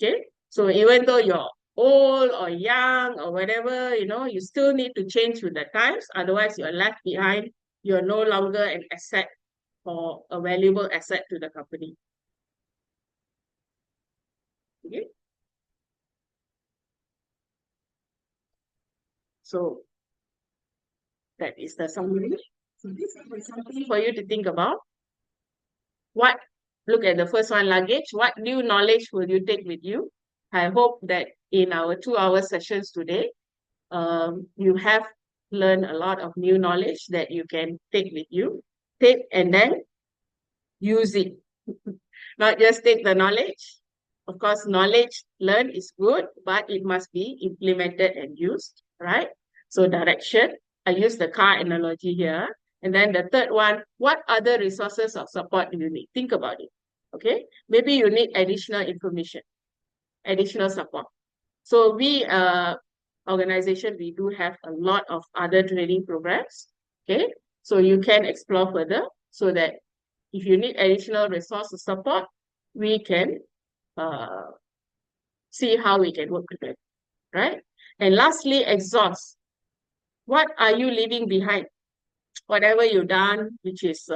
Speaker 2: Okay, so even though your old or young or whatever, you still need to change with the times. Otherwise, you're left behind. You're no longer an asset or a valuable asset to the company. Okay. So that is the summary. So this is something for you to think about. Look at the first one, luggage. What new knowledge will you take with you? I hope that in our 2-hour sessions today, you have learned a lot of new knowledge that you can take with you. Take and then use it. Not just take the knowledge. Of course, knowledge learned is good, but it must be implemented and used, right? So direction, I use the car analogy here. And then the third one, what other resources of support do you need? Think about it, okay? Maybe you need additional information, additional support. So we, organization, we do have a lot of other training programs, okay? So you can explore further so that if you need additional resource support, we can see how we can work with it, right? And lastly, exhaust. What are you leaving behind? Whatever you've done, which is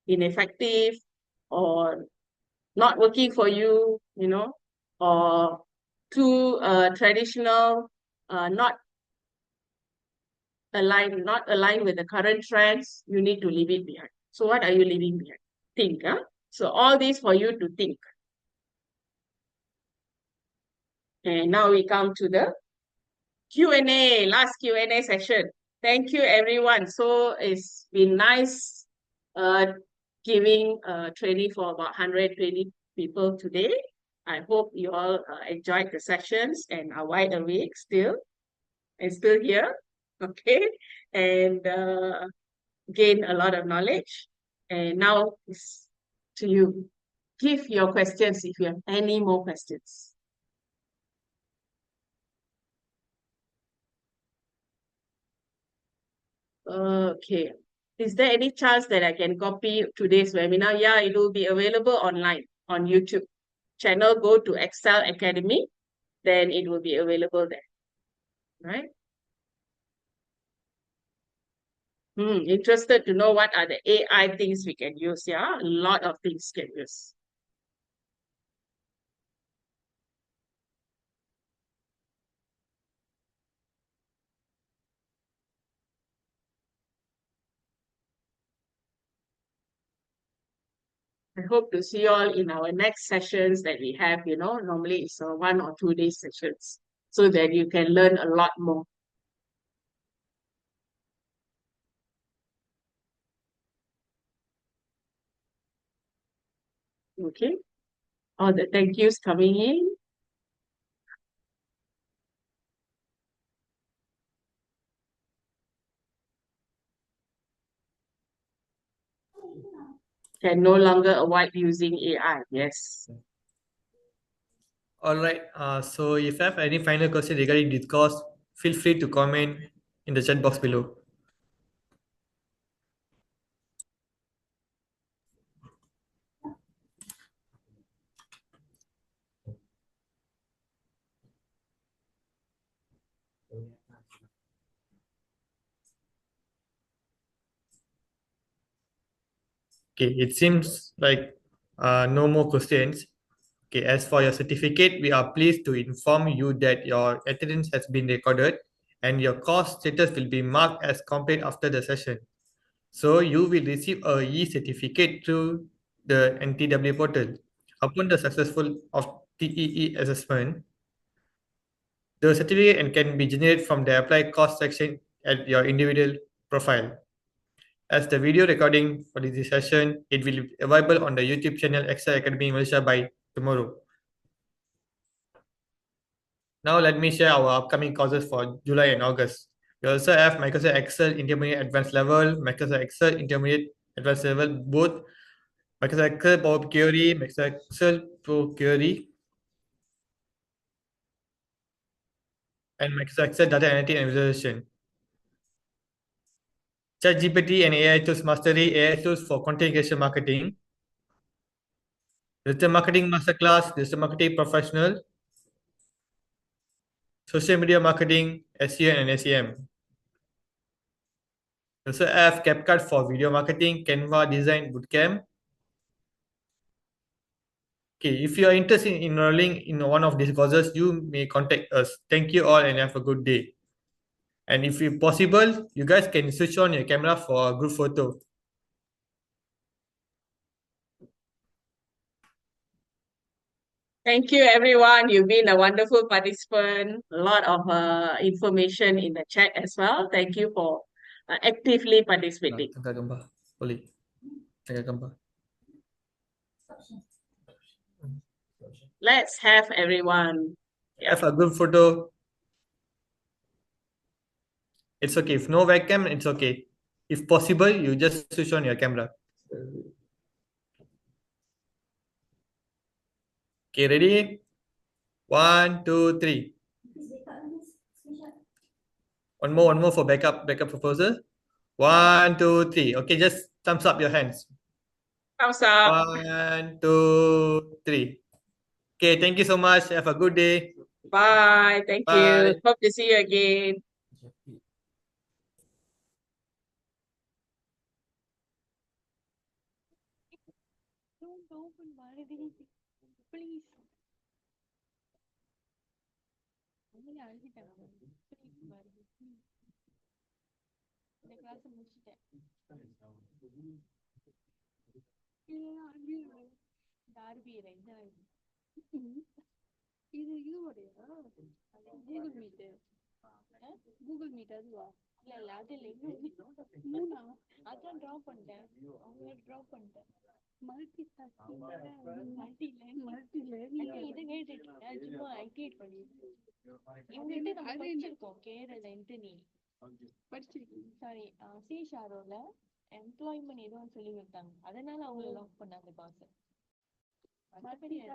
Speaker 2: ineffective or not working for you, or too traditional, not aligned with the current trends, you need to leave it behind. So what are you leaving behind? Think, huh? So all these for you to think. And now we come to the Q&A, last Q&A session. Thank you, everyone. So it's been nice giving training for about 120 people today. I hope you all enjoyed the sessions and are wide awake still and still here, okay? And gain a lot of knowledge. And now it's to you. Give your questions if you have any more questions. Okay. Is there any chance that I can copy today's webinar? Yeah, it will be available online on YouTube channel. Go to Excel Academy, then it will be available there. Right? Interested to know what are the AI things we can use? Yeah, a lot of things can use. I hope to see you all in our next sessions that we have, normally it's a 1 or 2 day sessions so that you can learn a lot more. Okay. All the thank yous coming in. Can no longer avoid using AI. Yes.
Speaker 1: All right. So if you have any final question regarding this course, feel free to comment in the chat box below. Okay, it seems like no more questions. Okay, as for your certificate, we are pleased to inform you that your attendance has been recorded and your course status will be marked as complete after the session. So you will receive a e-certificate through the NTW portal. Upon the successful of TEE assessment, the certificate and can be generated from the apply course section at your individual profile. As the video recording for this session, it will be available on the YouTube channel Excel Academy Malaysia by tomorrow. Now let me share our upcoming courses for July and August. We also have Microsoft Excel Intermediate Advanced Level, Microsoft Excel Intermediate Advanced Level, both Microsoft Excel Power Query, Microsoft Excel Pro Query, and Microsoft Excel Data Analytics and Visualization. ChatGPT and AI Tools Mastery, AI Tools for Content Creation Marketing, Digital Marketing Masterclass, Digital Marketing Professional, social media marketing, SEO and SEM. We also have CapCut for video marketing, Canva design bootcamp. Okay, if you are interested in enrolling in one of these courses, you may contact us. Thank you all and have a good day. And if it's possible, you guys can switch on your camera for a group photo.
Speaker 2: Thank you, everyone. You've been a wonderful participant. A lot of information in the chat as well. Thank you for actively participating.
Speaker 1: Tengah gambar. Boleh. Tengah gambar.
Speaker 2: Let's have everyone.
Speaker 1: Have a group photo. It's okay. If no webcam, it's okay. If possible, you just switch on your camera. Okay, ready? 1, 2, 3. One more for backup proposal. 1, 2, 3. Okay, just thumbs up your hands.
Speaker 2: Thumbs up.
Speaker 1: 1, 2, 3. Okay, thank you so much. Have a good day.
Speaker 2: Bye. Thank
Speaker 1: Bye.
Speaker 2: you. Hope to see you again.
Speaker 4: Don't open Bharati, please. அவங்களே அழுதிட்டாங்க. Please, Bharati, please. இந்த class முடிச்சிட்டேன். இல்லைன்னா அழுதிடுவேன். இந்த RBI ல இந்த இதுவோடையா Google meet Google meet அதுவா இல்ல அது இல்லை இன்னும் மூணா அதான் ட்ராப் பண்ணிட்டேன் அவங்க ட்ராப் பண்ணிட்டேன் மல்டி லேர்னிங் இதை கேட்டுட்டு சும்மா ஐடிஐட் பண்ணிட்டு இவங்ககிட்ட நம்ம படிச்சிருக்கோம் கேரளன்ட்டு நீ படிச்சிருக்கீங்க சாரி சி-ஷாரோல எம்ப்ளாய்மெண்ட் ஏதோ சொல்லி கொடுத்தாங்க அதனால அவங்கள லாக் பண்ணாங்க பாஸ் மறுபடியும்